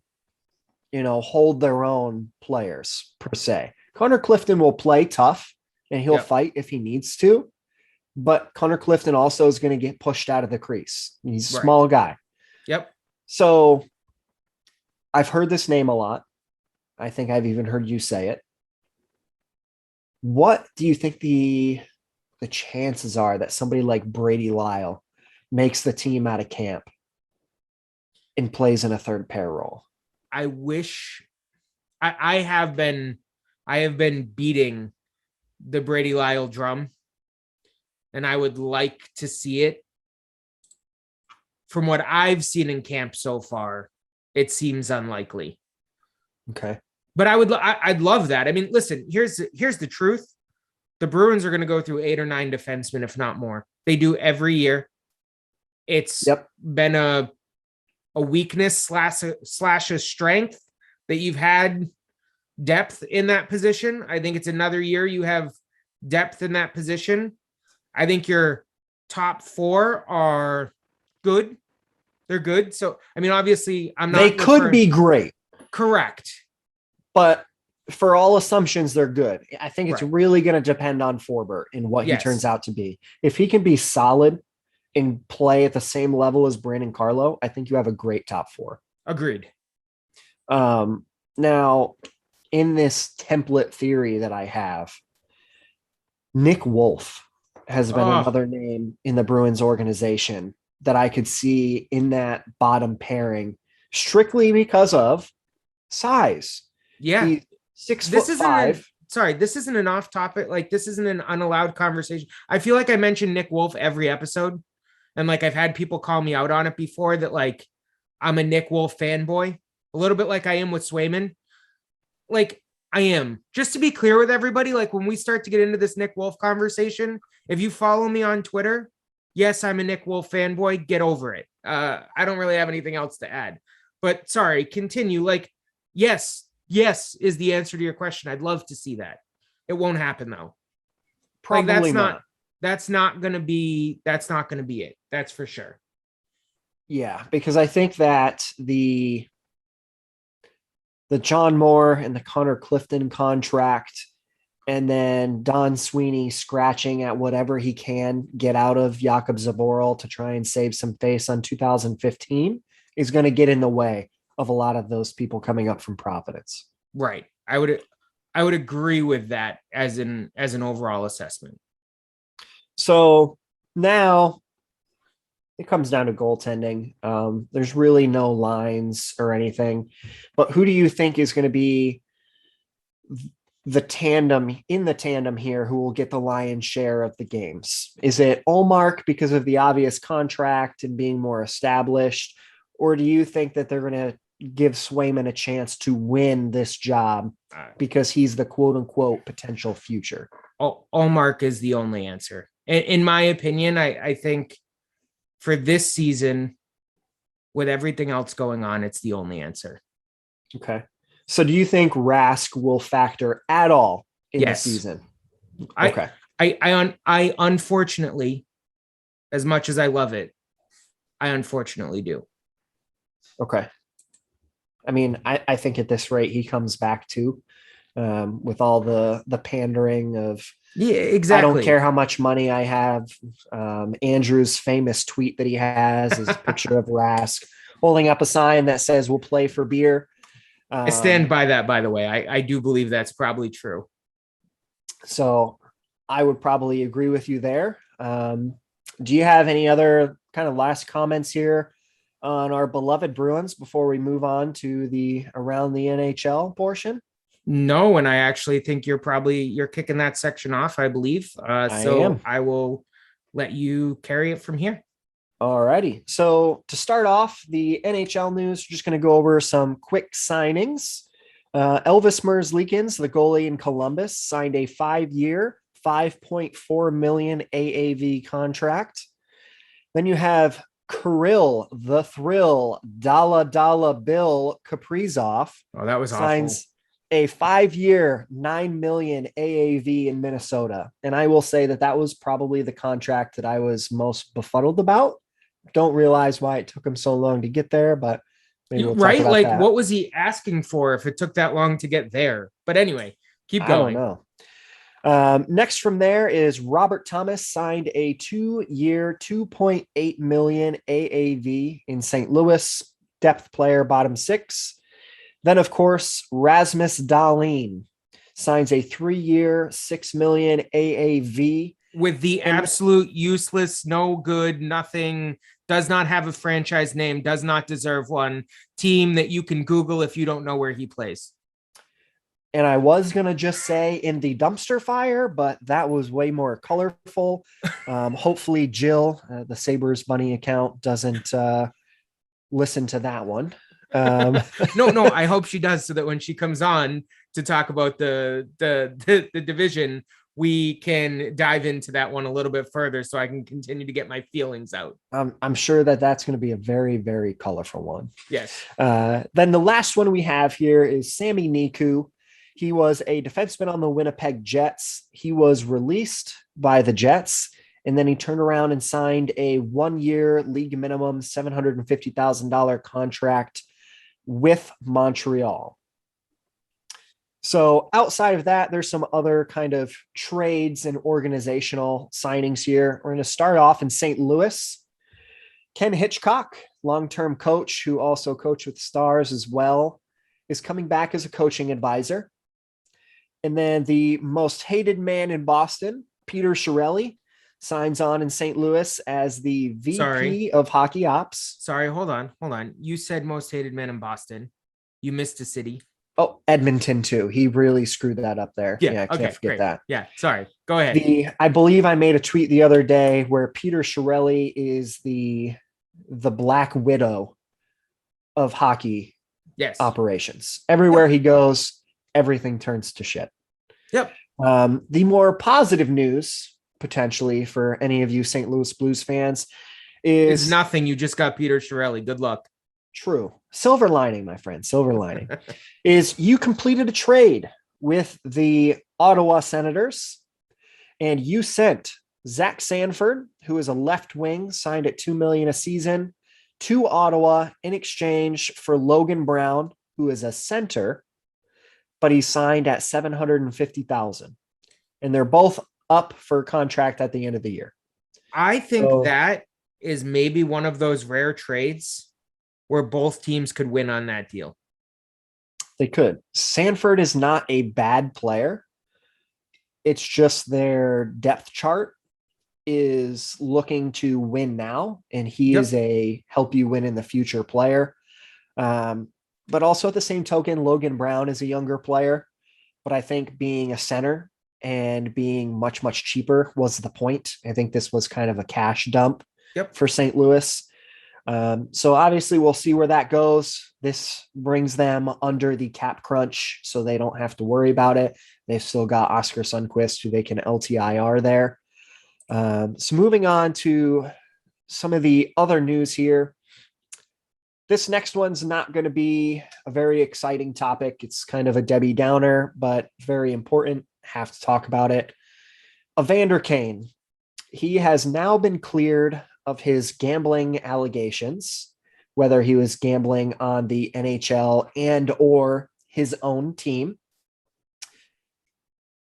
S2: hold their own players per se. Connor Clifton will play tough and he'll
S1: Yep.
S2: fight if he needs to, but Connor Clifton also is going to get pushed out of the crease. He's a
S1: Right.
S2: small guy.
S1: Yep.
S2: So I've heard this name a lot. I think I've even heard you say it. What do you think the chances are that somebody like Brady Lyle makes the team out of camp and plays in a third pair role?
S1: I wish I have been beating the Brady Lyle drum, and I would like to see it. From what I've seen in camp so far, it seems unlikely.
S2: Okay.
S1: But I'd love that. I mean, listen, here's the truth. The Bruins are going to go through 8 or 9 defensemen, if not more. They do every year. It's
S2: Yep.
S1: been a weakness slash a strength that you've had depth in that position. I think it's another year you have depth in that position. I think your top 4 are good. They're good. So, I mean, obviously, I'm not.
S2: They could be great.
S1: Correct.
S2: But for all assumptions, they're good. I think it's
S1: Right.
S2: really going to depend on Forbert and what he
S1: Yes.
S2: turns out to be. If he can be solid and play at the same level as Brandon Carlo, I think you have a great top 4.
S1: Agreed.
S2: Now, in this template theory that I have, Nick Wolf has been another name in the Bruins organization that I could see in that bottom pairing strictly because of size.
S1: Yeah.
S2: He's 6'5".
S1: Sorry, this isn't an off topic. Like, this isn't an unallowed conversation. I feel like I mentioned Nick Wolf every episode. And like, I've had people call me out on it before that, like, I'm a Nick Wolf fanboy, a little bit like I am with Swayman. Like, I am. Just to be clear with everybody, like, when we start to get into this Nick Wolf conversation, if you follow me on Twitter, yes, I'm a Nick Wolf fanboy. Get over it. I don't really have anything else to add. But sorry, continue. Like, yes is the answer to your question. I'd love to see that. It won't happen though.
S2: Probably not.
S1: That's not gonna be it. That's for sure.
S2: Yeah, because I think that the John Moore and the Connor Clifton contract, and then Don Sweeney scratching at whatever he can get out of Jakob Zaboral to try and save some face on 2015 is going to get in the way of a lot of those people coming up from Providence.
S1: Right. I would agree with that as an overall assessment.
S2: So now it comes down to goaltending. There's really no lines or anything, but who do you think is going to be the tandem here who will get the lion's share of the games? Is it Ullmark because of the obvious contract and being more established? Or do you think that they're going to give Swayman a chance to win this job because he's the quote unquote potential future?
S1: Ullmark is the only answer. In my opinion, I think for this season, with everything else going on, it's the only answer.
S2: Okay. So do you think Rask will factor at all in the season?
S1: Okay. I unfortunately, as much as I love it, I unfortunately do.
S2: Okay. I mean, I think at this rate, he comes back too, with all the pandering of,
S1: yeah, exactly.
S2: I don't care how much money I have. Andrew's famous tweet that he has is a picture of Rask holding up a sign that says "We'll play for beer."
S1: I stand by that, by the way. I do believe that's probably true.
S2: So I would probably agree with you there. Do you have any other kind of last comments here on our beloved Bruins before we move on to the around the NHL portion?
S1: No, and I actually think you're kicking that section off, I believe. I will let you carry it from here.
S2: All righty. So to start off, the NHL news, we're just going to go over some quick signings. Elvis Merzlikins, the goalie in Columbus, signed a 5-year, $5.4 million AAV contract. Then you have Kirill, the Thrill, Dalla Bill Kaprizov
S1: Oh, that was awful.
S2: signs a 5-year, $9 million AAV in Minnesota. And I will say that was probably the contract that I was most befuddled about. Don't realize why it took him so long to get there, but maybe we'll talk about
S1: Like,
S2: that.
S1: what was he asking for if it took that long to get there? But anyway, keep going.
S2: I don't know. Next from there is Robert Thomas signed a 2-year, $2.8 million AAV in St. Louis, depth player, bottom six. Then, of course, Rasmus Dahlin signs a 3-year, $6 million AAV.
S1: With the absolute useless, no good, nothing, does not have a franchise name, does not deserve one team that you can Google if you don't know where he plays.
S2: And I was going to just say in the dumpster fire, but that was way more colorful. Hopefully Jill, the Sabres bunny account, doesn't listen to that one.
S1: No, I hope she does, so that when she comes on to talk about the division, we can dive into that one a little bit further so I can continue to get my feelings out.
S2: I'm sure that that's going to be a very, very colorful one.
S1: Yes.
S2: Then the last one we have here is Sami Niku. He was a defenseman on the Winnipeg Jets. He was released by the Jets, and then he turned around and signed a 1-year league minimum $750,000 contract with Montreal. So outside of that, there's some other kind of trades and organizational signings here. We're going to start off in St. Louis. Ken Hitchcock, long-term coach who also coached with the Stars as well, is coming back as a coaching advisor. And then the most hated man in Boston, Peter Chiarelli, signs on in St. Louis as the VP of hockey ops.
S1: Sorry, hold on. You said most hated man in Boston. You missed a city.
S2: Oh, Edmonton too. He really screwed that up there.
S1: Yeah,
S2: I can't forget that.
S1: Yeah, sorry. Go ahead.
S2: I believe I made a tweet the other day where Peter Chiarelli is the Black Widow of hockey operations. Everywhere he goes, everything turns to shit.
S1: Yep.
S2: The more positive news, potentially for any of you St. Louis Blues fans, is
S1: nothing. You just got Peter Chiarelli. Good luck.
S2: True. Silver lining, my friend. Silver lining is you completed a trade with the Ottawa Senators, and you sent Zach Sanford, who is a left wing, signed at $2 million a season, to Ottawa in exchange for Logan Brown, who is a center, but he signed at $750,000, and they're both up for contract at the end of the year.
S1: I think that is maybe one of those rare trades where both teams could win on that deal.
S2: They could. Sanford is not a bad player. It's just their depth chart is looking to win now, and he is a help you win in the future player. But also at the same token, Logan Brown is a younger player, but I think being a center and being much, much cheaper was the point. I think this was kind of a cash dump for St. Louis. So obviously we'll see where that goes. This brings them under the cap crunch, so they don't have to worry about it. They've still got Oscar Sundqvist, who they can LTIR there. So moving on to some of the other news here. This next one's not going to be a very exciting topic. It's kind of a Debbie Downer, but very important. Have to talk about it. Evander Kane. He has now been cleared of his gambling allegations, whether he was gambling on the NHL and or his own team.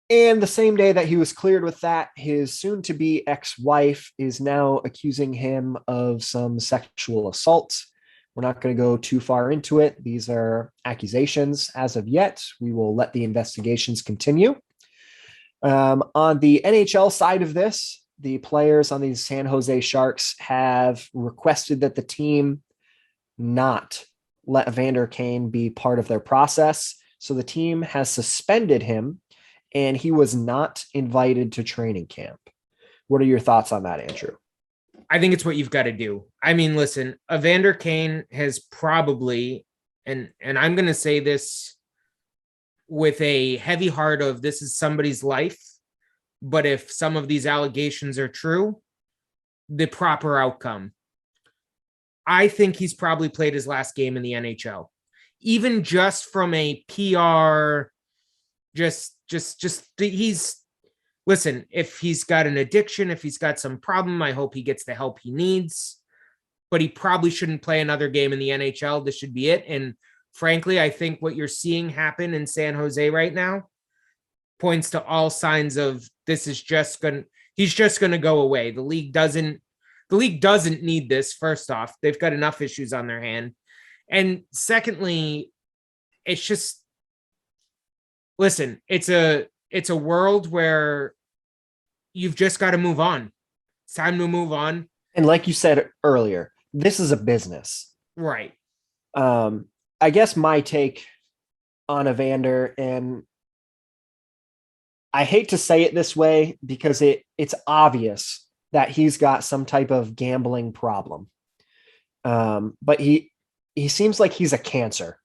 S2: And the same day that he was cleared with that, his soon-to-be ex-wife is now accusing him of some sexual assault. We're not going to go too far into it. These are accusations as of yet. We will let the investigations continue. On the NHL side of this, the players on the San Jose Sharks have requested that the team not let Evander Kane be part of their process. So the team has suspended him, and he was not invited to training camp. What are your thoughts on that, Andrew?
S1: I think it's what you've got to do. I mean, listen, Evander Kane has probably, and I'm going to say this with a heavy heart of this is somebody's life, but if some of these allegations are true, the proper outcome. I think he's probably played his last game in the NHL. Even just from a PR, he's listen, if he's got an addiction, if he's got some problem, I hope he gets the help he needs. But he probably shouldn't play another game in the NHL. This should be it. And frankly, I think what you're seeing happen in San Jose right now points to all signs of this is just going he's just going to go away. The league doesn't need this. First off, they've got enough issues on their hand. And secondly, it's just listen, it's a world where you've just got to move on. It's time to move on.
S2: And like you said earlier, this is a business.
S1: Right.
S2: I guess my take on Evander, and I hate to say it this way because it's obvious that he's got some type of gambling problem. But he seems like he's a cancer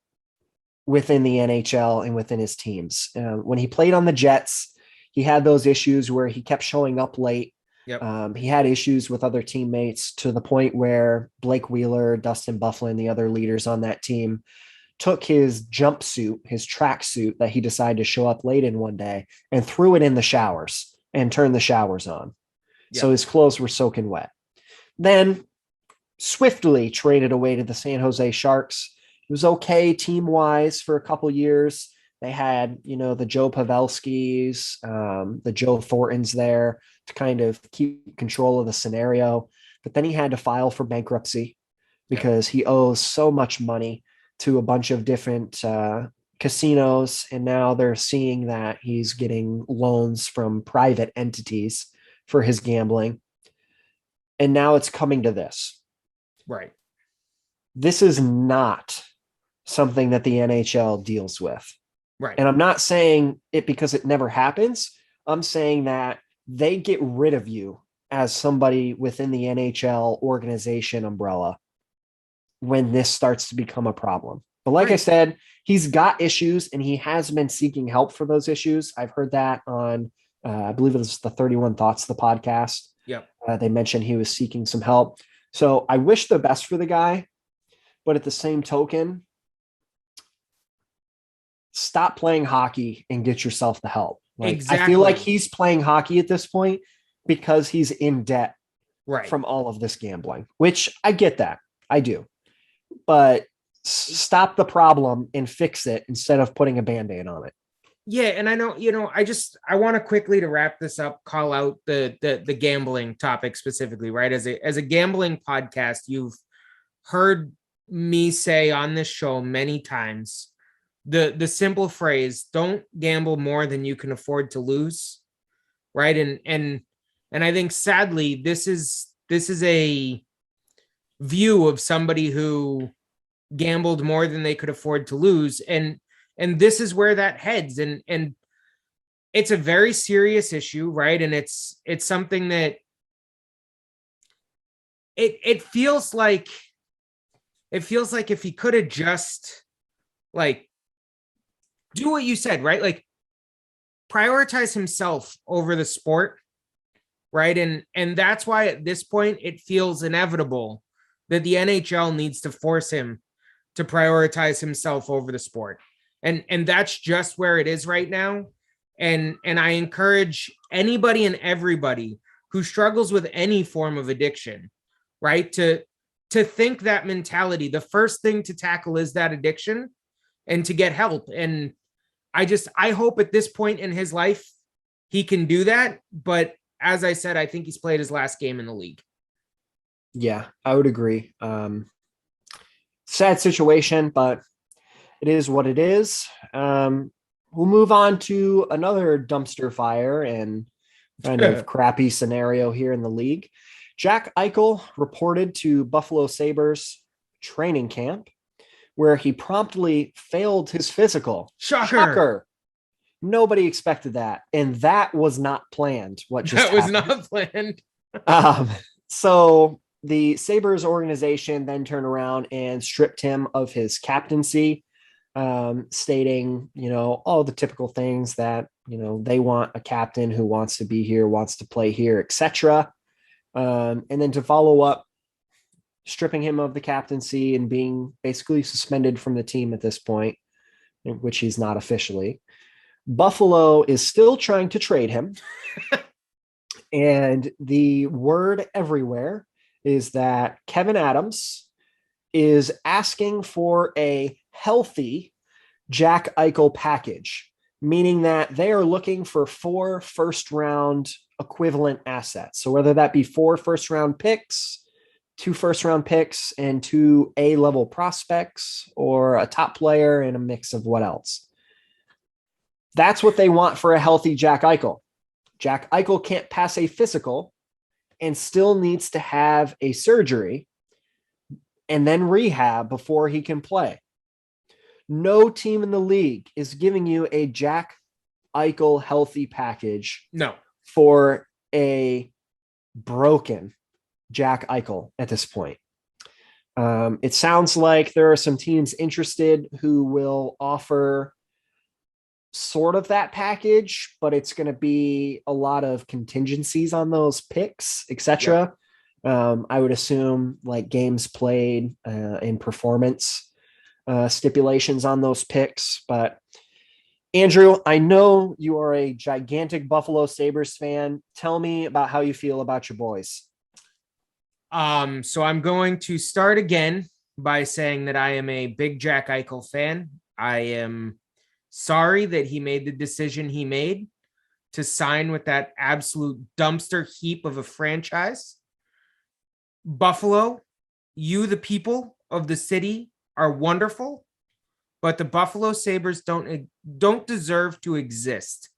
S2: within the NHL and within his teams. When he played on the Jets, he had those issues where he kept showing up late.
S1: Yep.
S2: He had issues with other teammates to the point where Blake Wheeler, Dustin Byfuglien, the other leaders on that team, took his jumpsuit, his tracksuit that he decided to show up late in one day and threw it in the showers and turned the showers on. Yep. So his clothes were soaking wet. Then swiftly traded away to the San Jose Sharks. It was okay team-wise for a couple years. They had, the Joe Pavelskis, the Joe Thorntons there to kind of keep control of the scenario. But then he had to file for bankruptcy because he owes so much money to a bunch of different casinos. And now they're seeing that he's getting loans from private entities for his gambling. And now it's coming to this.
S1: Right.
S2: This is not something that the NHL deals with.
S1: Right.
S2: And I'm not saying it because it never happens. I'm saying that they get rid of you as somebody within the NHL organization umbrella when this starts to become a problem. But like I said, he's got issues and he has been seeking help for those issues. I've heard that on, I believe it was the 31 Thoughts, the podcast.
S1: Yep.
S2: They mentioned he was seeking some help. So I wish the best for the guy, but at the same token, stop playing hockey and get yourself the help.
S1: Exactly.
S2: I feel like he's playing hockey at this point because he's in debt
S1: right.
S2: from all of this gambling, which I get that. I do. But stop the problem and fix it instead of putting a Band-Aid on it.
S1: Yeah. And I know, I want to quickly to wrap this up, call out the gambling topic specifically, right? As a gambling podcast, you've heard me say on this show many times, the simple phrase, don't gamble more than you can afford to lose. Right. And I think sadly, this is a view of somebody who gambled more than they could afford to lose. And this is where that heads. And it's a very serious issue, right? And it's something that it feels like if he could have just do what you said, right? Prioritize himself over the sport, right? And that's why at this point it feels inevitable that the NHL needs to force him to prioritize himself over the sport. And that's just where it is right now. And I encourage anybody and everybody who struggles with any form of addiction, right, to think that mentality. The first thing to tackle is that addiction and to get help. And I hope at this point in his life, he can do that. But as I said, I think he's played his last game in the league.
S2: Yeah, I would agree. Sad situation, but it is what it is. We'll move on to another dumpster fire and kind of crappy scenario here in the league. Jack Eichel reported to Buffalo Sabres training camp where he promptly failed his physical.
S1: Shocker.
S2: Nobody expected that. And that was not planned.
S1: That was not planned.
S2: So the Sabres organization then turned around and stripped him of his captaincy, stating, all the typical things that, they want a captain who wants to be here, wants to play here, etc. And then to follow up, stripping him of the captaincy and being basically suspended from the team at this point, which he's not officially. Buffalo is still trying to trade him. And the word everywhere is that Kevin Adams is asking for a healthy Jack Eichel package, meaning that they are looking for 4 first-round equivalent assets. So whether that be 4 first-round picks, 2 first-round picks, and 2 A-level prospects, or a top player and a mix of what else. That's what they want for a healthy Jack Eichel. Jack Eichel can't pass a physical and still needs to have a surgery and then rehab before he can play. No team in the league is giving you a Jack Eichel healthy package for a broken Jack Eichel at this point. It sounds like there are some teams interested who will offer sort of that package, but it's going to be a lot of contingencies on those picks, etc. I would assume like games played and performance stipulations on those picks. But Andrew, I know you are a gigantic Buffalo Sabres fan. Tell me about how you feel about your boys.
S1: So I'm going to start again by saying that I am a big Jack Eichel fan. I am sorry that he made the decision he made to sign with that absolute dumpster heap of a franchise. Buffalo, you, the people of the city, are wonderful, but the Buffalo Sabres don't deserve to exist.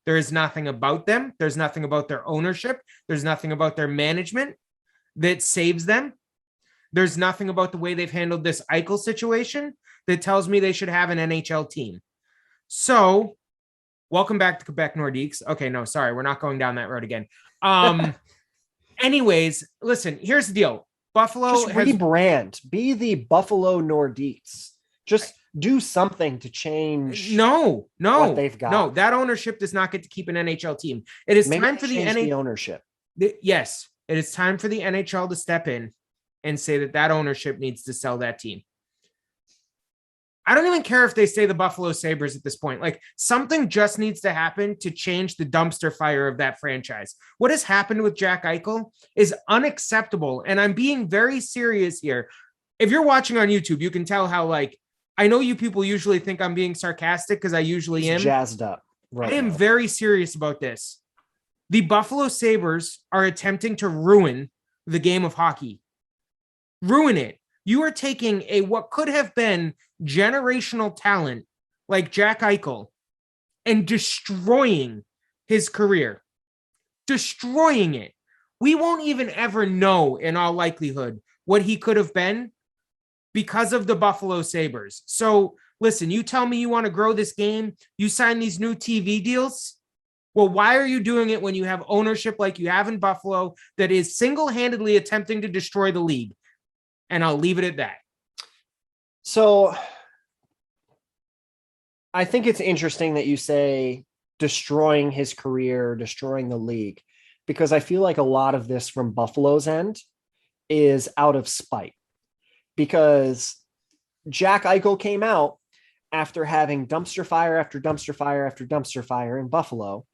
S1: There is nothing about them. There's nothing about their ownership. There's nothing about their management that saves them. There's nothing about the way they've handled this Eichel situation that tells me they should have an NHL team. So, welcome back to Quebec Nordiques. Okay, no, sorry, we're not going down that road again. Anyways, listen, here's the deal. Buffalo
S2: just rebrand, be the Buffalo Nordiques. Just do something to change.
S1: No,
S2: what they've got.
S1: No, that ownership does not get to keep an NHL team. It is time for the
S2: NHL ownership.
S1: Yes, it is time for the NHL to step in and say that ownership needs to sell that team. I don't even care if they say the Buffalo Sabres at this point. Like, something just needs to happen to change the dumpster fire of that franchise. What has happened with Jack Eichel is unacceptable. And I'm being very serious here. If you're watching on YouTube, you can tell how, like, I know you people usually think I'm being sarcastic because I usually am.
S2: Jazzed up. Right.
S1: I am very serious about this. The Buffalo Sabres are attempting to ruin the game of hockey. Ruin it. You are taking what could have been generational talent like Jack Eichel and destroying his career. Destroying it. We won't even ever know, in all likelihood, what he could have been because of the Buffalo Sabres. So, listen, you tell me you want to grow this game, you sign these new TV deals. Well, why are you doing it when you have ownership like you have in Buffalo that is single-handedly attempting to destroy the league? And I'll leave it at that.
S2: So I think it's interesting that you say destroying his career, destroying the league, because I feel like a lot of this from Buffalo's end is out of spite. Because Jack Eichel came out after having dumpster fire after dumpster fire after dumpster fire in Buffalo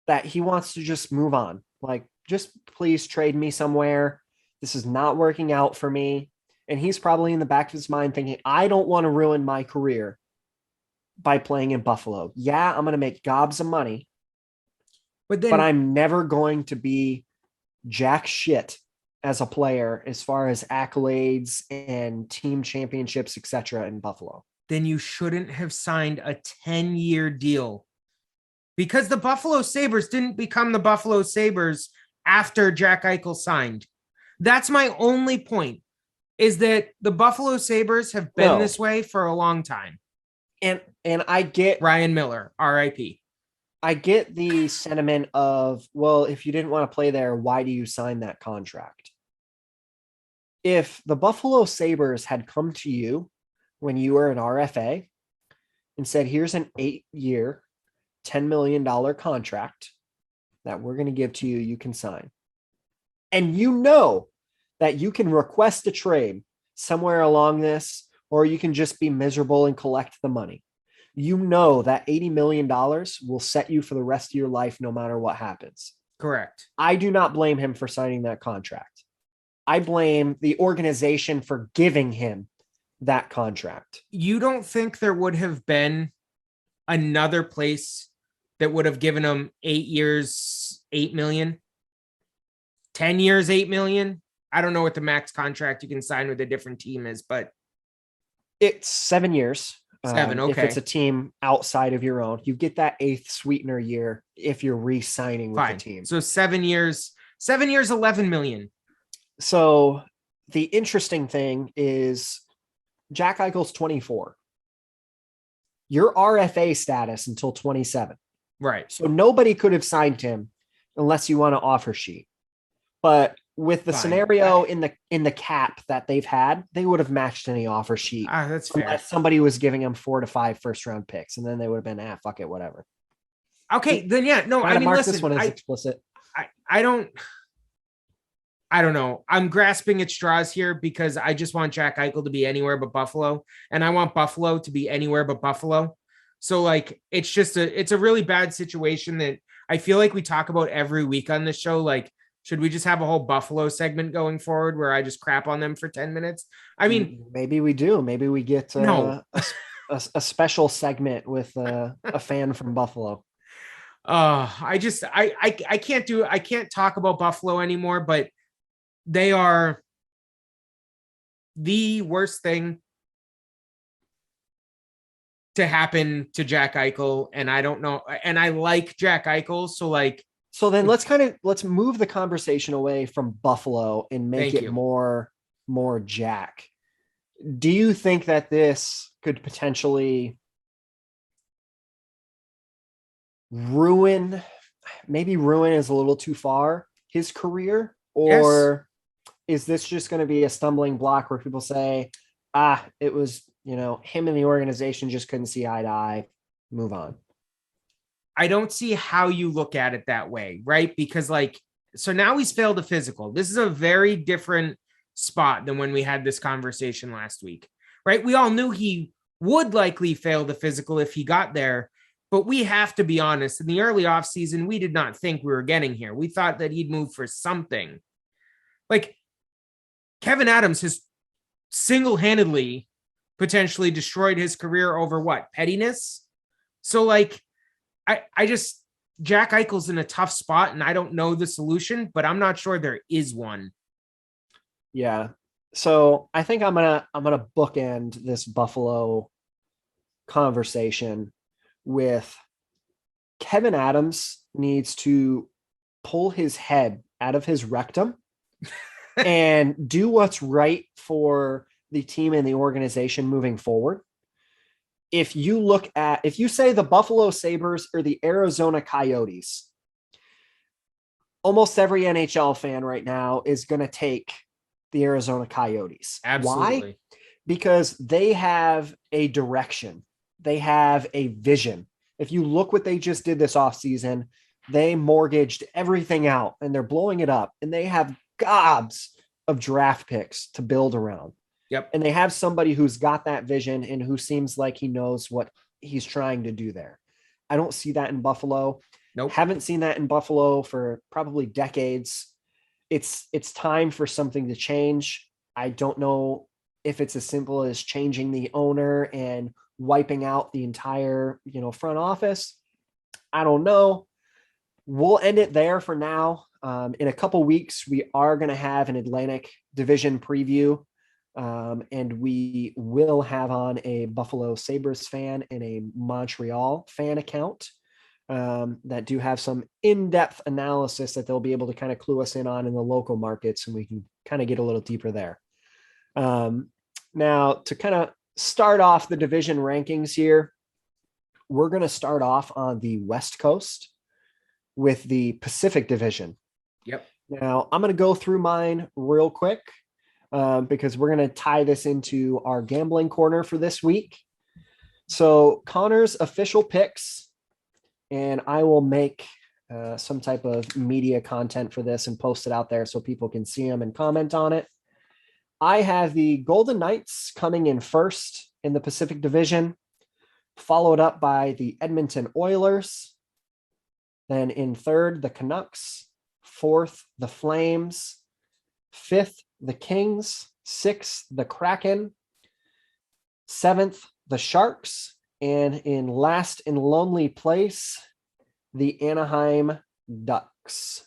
S2: that he wants to just move on. Like, just please trade me somewhere. This is not working out for me. And he's probably in the back of his mind thinking, I don't want to ruin my career by playing in Buffalo. Yeah, I'm going to make gobs of money, but I'm never going to be jack shit as a player as far as accolades and team championships, etc. in Buffalo.
S1: Then you shouldn't have signed a 10-year deal, because the Buffalo Sabres didn't become the Buffalo Sabres after Jack Eichel signed. That's my only point, is that the Buffalo Sabres have been this way for a long time.
S2: And I get
S1: Ryan Miller, RIP.
S2: I get the sentiment of, well, if you didn't want to play there, why do you sign that contract? If the Buffalo Sabres had come to you when you were an RFA and said, here's an 8-year, $10 million contract that we're going to give to you, you can sign. And you know that you can request a trade somewhere along this, or you can just be miserable and collect the money. You know that $80 million will set you for the rest of your life, no matter what happens.
S1: Correct.
S2: I do not blame him for signing that contract. I blame the organization for giving him that contract.
S1: You don't think there would have been another place that would have given him 8 years, 8 million, 10 years, 8 million? I don't know what the max contract you can sign with a different team is, but
S2: it's 7 years.
S1: 7. Okay.
S2: If it's a team outside of your own, you get that 8th sweetener year if you're re-signing with the team.
S1: So 7 years, 11 million.
S2: So the interesting thing is Jack Eichel's 24. Your RFA status until 27.
S1: Right.
S2: So nobody could have signed him unless you want to offer sheet. But with the scenario in the cap that they've had, they would have matched any offer sheet.
S1: That's fair.
S2: Somebody was giving them 4 to 5 first round picks, and then they would have been, fuck it, whatever.
S1: Okay, then yeah, no, I mean, listen,
S2: this one is explicit.
S1: I don't know. I'm grasping at straws here because I just want Jack Eichel to be anywhere but Buffalo, and I want Buffalo to be anywhere but Buffalo. So like, it's a really bad situation that I feel like we talk about every week on this show. Like, should we just have a whole Buffalo segment going forward where I just crap on them for 10 minutes? I mean,
S2: maybe we do. Maybe we get a special segment with a fan from Buffalo.
S1: I can't talk about Buffalo anymore, but they are the worst thing to happen to Jack Eichel. And I don't know. And I like Jack Eichel. So then
S2: let's move the conversation away from Buffalo and make it more Jack. Do you think that this could potentially ruin is a little too far, his career? Or is this just going to be a stumbling block where people say, it was, him and the organization just couldn't see eye to eye, move on?
S1: I don't see how you look at it that way, right? Because so now he's failed a physical. This is a very different spot than when we had this conversation last week, right? We all knew he would likely fail the physical if he got there, but we have to be honest. In the early offseason, we did not think we were getting here. We thought that he'd move for something. Like, Kevin Adams has single-handedly potentially destroyed his career over what? Pettiness? So Jack Eichel's in a tough spot, and I don't know the solution, but I'm not sure there is one.
S2: Yeah. So I think I'm gonna bookend this Buffalo conversation with Kevin Adams needs to pull his head out of his rectum and do what's right for the team and the organization moving forward. If you say the Buffalo Sabres or the Arizona Coyotes, almost every NHL fan right now is going to take the Arizona Coyotes.
S1: Absolutely.
S2: Why? Because they have a direction. They have a vision. If you look what they just did this offseason, they mortgaged everything out and they're blowing it up, and they have gobs of draft picks to build around.
S1: Yep.
S2: And they have somebody who's got that vision and who seems like he knows what he's trying to do there. I don't see that in Buffalo.
S1: Nope.
S2: Haven't seen that in Buffalo for probably decades. It's time for something to change. I don't know if it's as simple as changing the owner and wiping out the entire, front office. I don't know. We'll end it there for now. In a couple weeks, we are going to have an Atlantic Division preview. And we will have on a Buffalo Sabres fan and a Montreal fan account that do have some in-depth analysis that they'll be able to kind of clue us in on in the local markets, and we can kind of get a little deeper there. Now, to kind of start off the division rankings here, we're going to start off on the West Coast with the Pacific Division.
S1: Yep.
S2: Now, I'm going to go through mine real quick. Because we're going to tie this into our gambling corner for this week. So Connor's official picks, and I will make some type of media content for this and post it out there so people can see them and comment on it. I have the Golden Knights coming in first in the Pacific Division, followed up by the Edmonton Oilers. Then in third, the Canucks. Fourth, the Flames. Fifth, the Kings. Sixth, the Kraken. Seventh, the Sharks. And in last and lonely place, the Anaheim Ducks.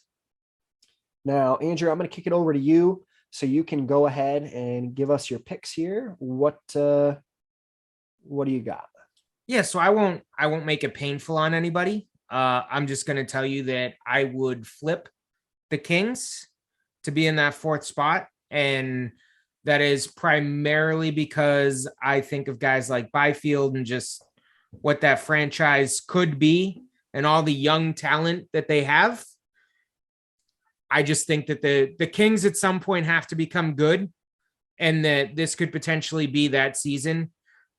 S2: Now, Andrew, I'm going to kick it over to you so you can go ahead and give us your picks here. What do you got?
S1: Yeah, so I won't make it painful on anybody. I'm just going to tell you that I would flip the Kings to be in that fourth spot. And that is primarily because I think of guys like Byfield and just what that franchise could be and all the young talent that they have. I just think that the Kings at some point have to become good, and that this could potentially be that season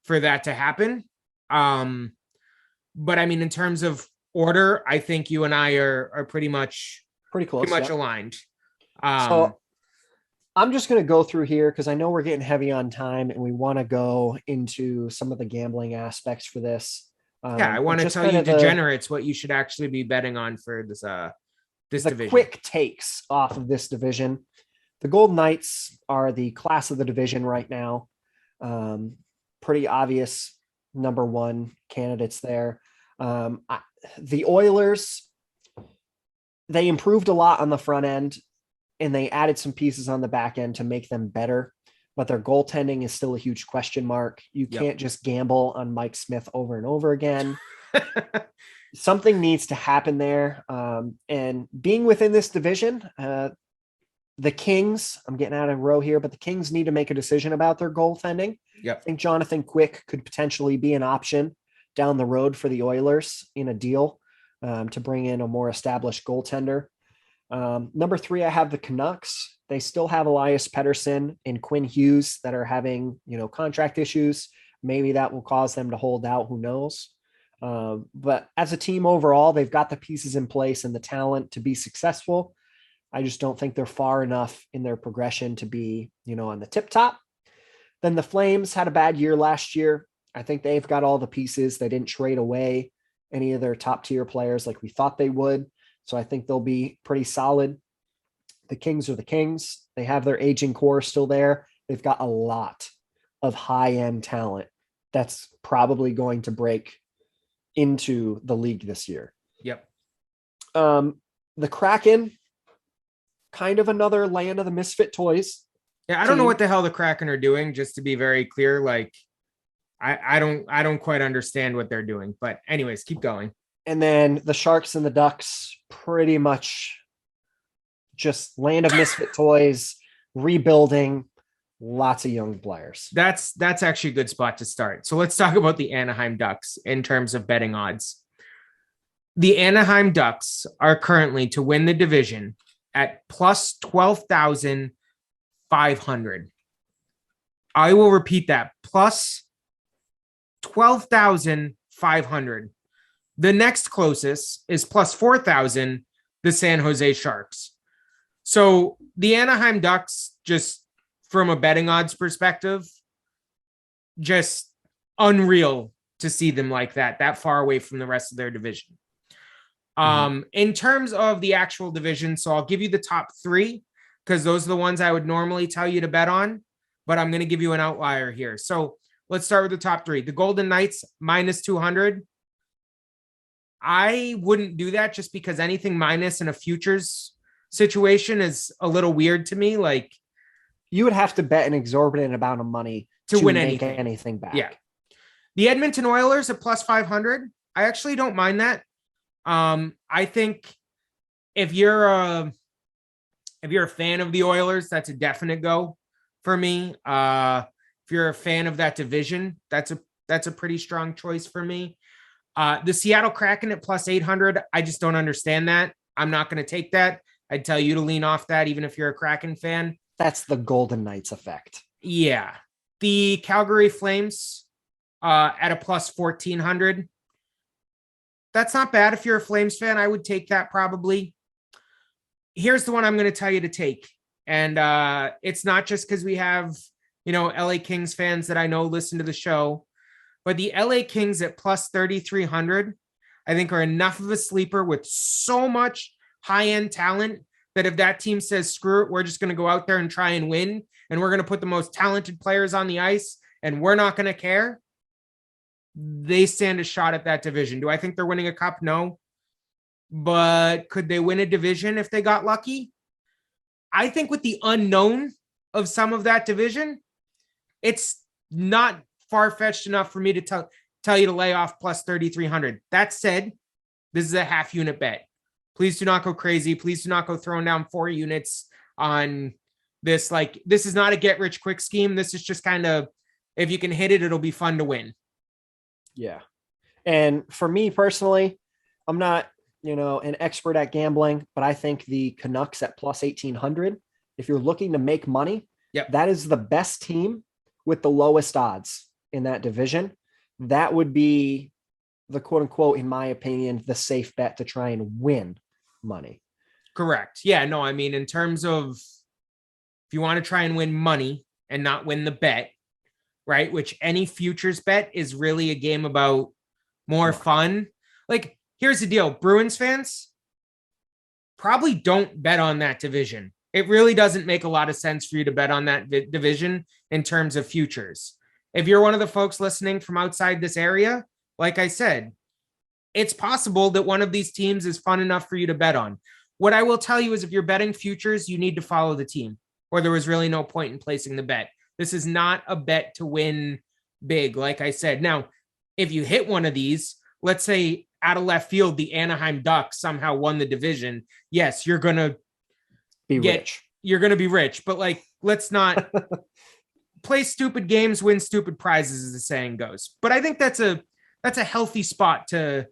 S1: for that to happen. But I mean, in terms of order, I think you and I are pretty much
S2: close,
S1: aligned.
S2: So I'm just going to go through here because I know we're getting heavy on time and we want to go into some of the gambling aspects for this.
S1: I want to tell you degenerates what you should actually be betting on for this division.
S2: Quick takes off of this division. The Golden Knights are the class of the division right now. Pretty obvious number one candidates there. The Oilers, they improved a lot on the front end and they added some pieces on the back end to make them better, but their goaltending is still a huge question mark. You can't just gamble on Mike Smith over and over again. Something needs to happen there. And being within this division, the Kings, I'm getting out of row here, but the Kings need to make a decision about their goaltending. I think Jonathan Quick could potentially be an option down the road for the Oilers in a deal to bring in a more established goaltender. Number three, I have the Canucks. They still have Elias Pettersson and Quinn Hughes that are having, contract issues. Maybe that will cause them to hold out. Who knows? But as a team overall, they've got the pieces in place and the talent to be successful. I just don't think they're far enough in their progression to be, on the tip top. Then the Flames had a bad year last year. I think they've got all the pieces. They didn't trade away any of their top tier players like we thought they would. So I think they'll be pretty solid. The Kings are the Kings. They have their aging core still there. They've got a lot of high-end talent that's probably going to break into the league this year. The Kraken, kind of another land of the misfit toys.
S1: Yeah, I don't know what the hell the Kraken are doing, just to be very clear. Like, I don't quite understand what they're doing. But anyways, keep going.
S2: And then the Sharks and the Ducks, pretty much just land of misfit toys, rebuilding, lots of young players.
S1: That's actually a good spot to start. So let's talk about the Anaheim Ducks in terms of betting odds. The Anaheim Ducks are currently to win the division at plus 12,500. I will repeat that, plus 12,500. The next closest is plus 4,000, the San Jose Sharks. So the Anaheim Ducks, just from a betting odds perspective, just unreal to see them like that far away from the rest of their division. In terms of the actual division, so I'll give you the top three because those are the ones I would normally tell you to bet on, but I'm going to give you an outlier here. So let's start with the top three. The Golden Knights, minus 200. I wouldn't do that just because anything minus in a futures situation is a little weird to me. Like,
S2: you would have to bet an exorbitant amount of money
S1: to win
S2: anything back.
S1: Yeah. The Edmonton Oilers at plus 500. I actually don't mind that. I think if you're a fan of the Oilers, that's a definite go for me. If you're a fan of that division, that's a pretty strong choice for me. The Seattle Kraken at plus 800. I just don't understand that. I'm not going to take that. I'd tell you to lean off that, even if you're a Kraken fan.
S2: That's the Golden Knights effect.
S1: Yeah. The Calgary Flames at a plus 1,400. That's not bad. If you're a Flames fan, I would take that probably. Here's the one I'm going to tell you to take. And it's not just because we have, LA Kings fans that I know listen to the show, but the LA Kings at plus 3,300, I think are enough of a sleeper with so much high-end talent that if that team says, screw it, we're just going to go out there and try and win, and we're going to put the most talented players on the ice, and we're not going to care, they stand a shot at that division. Do I think they're winning a cup? No. But could they win a division if they got lucky? I think with the unknown of some of that division, it's not far-fetched enough for me to tell you to lay off plus 3,300. That said, this is a half unit bet. Please do not go crazy. Please do not go throwing down 4 units on this. Like, this is not a get rich quick scheme. This is just kind of, if you can hit it, it'll be fun to win.
S2: Yeah. And for me personally, I'm not, an expert at gambling, but I think the Canucks at plus 1,800, if you're looking to make money, that is the best team with the lowest odds in that division. That would be the quote unquote, in my opinion, the safe bet to try and win money.
S1: Correct. Yeah, no, I mean, in terms of if you want to try and win money and not win the bet, right? Which any futures bet is really a game about more fun. Like, here's the deal. Bruins fans probably don't bet on that division. It really doesn't make a lot of sense for you to bet on that division in terms of futures. If you're one of the folks listening from outside this area, like I said, it's possible that one of these teams is fun enough for you to bet on. What I will tell you is if you're betting futures, you need to follow the team, or there was really no point in placing the bet. This is not a bet to win big, like I said. Now, if you hit one of these, let's say out of left field, the Anaheim Ducks somehow won the division. Yes, you're going to
S2: be rich.
S1: You're going to be rich, but like, let's not play stupid games, win stupid prizes, as the saying goes. But I think that's a healthy spot to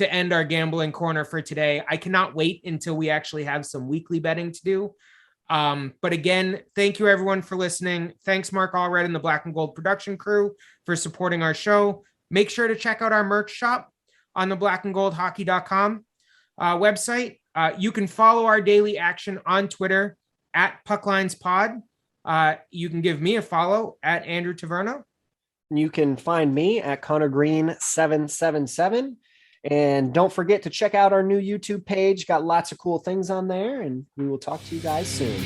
S1: end our gambling corner for today. I cannot wait until we actually have some weekly betting to do. But again, thank you everyone for listening. Thanks, Mark Allred and the Black and Gold production crew for supporting our show. Make sure to check out our merch shop on the blackandgoldhockey.com website. You can follow our daily action on Twitter at PucklinesPod. You can give me a follow at Andrew Taverno.
S2: You can find me at Connor Green 777. And don't forget to check out our new YouTube page. Got lots of cool things on there, and we will talk to you guys soon.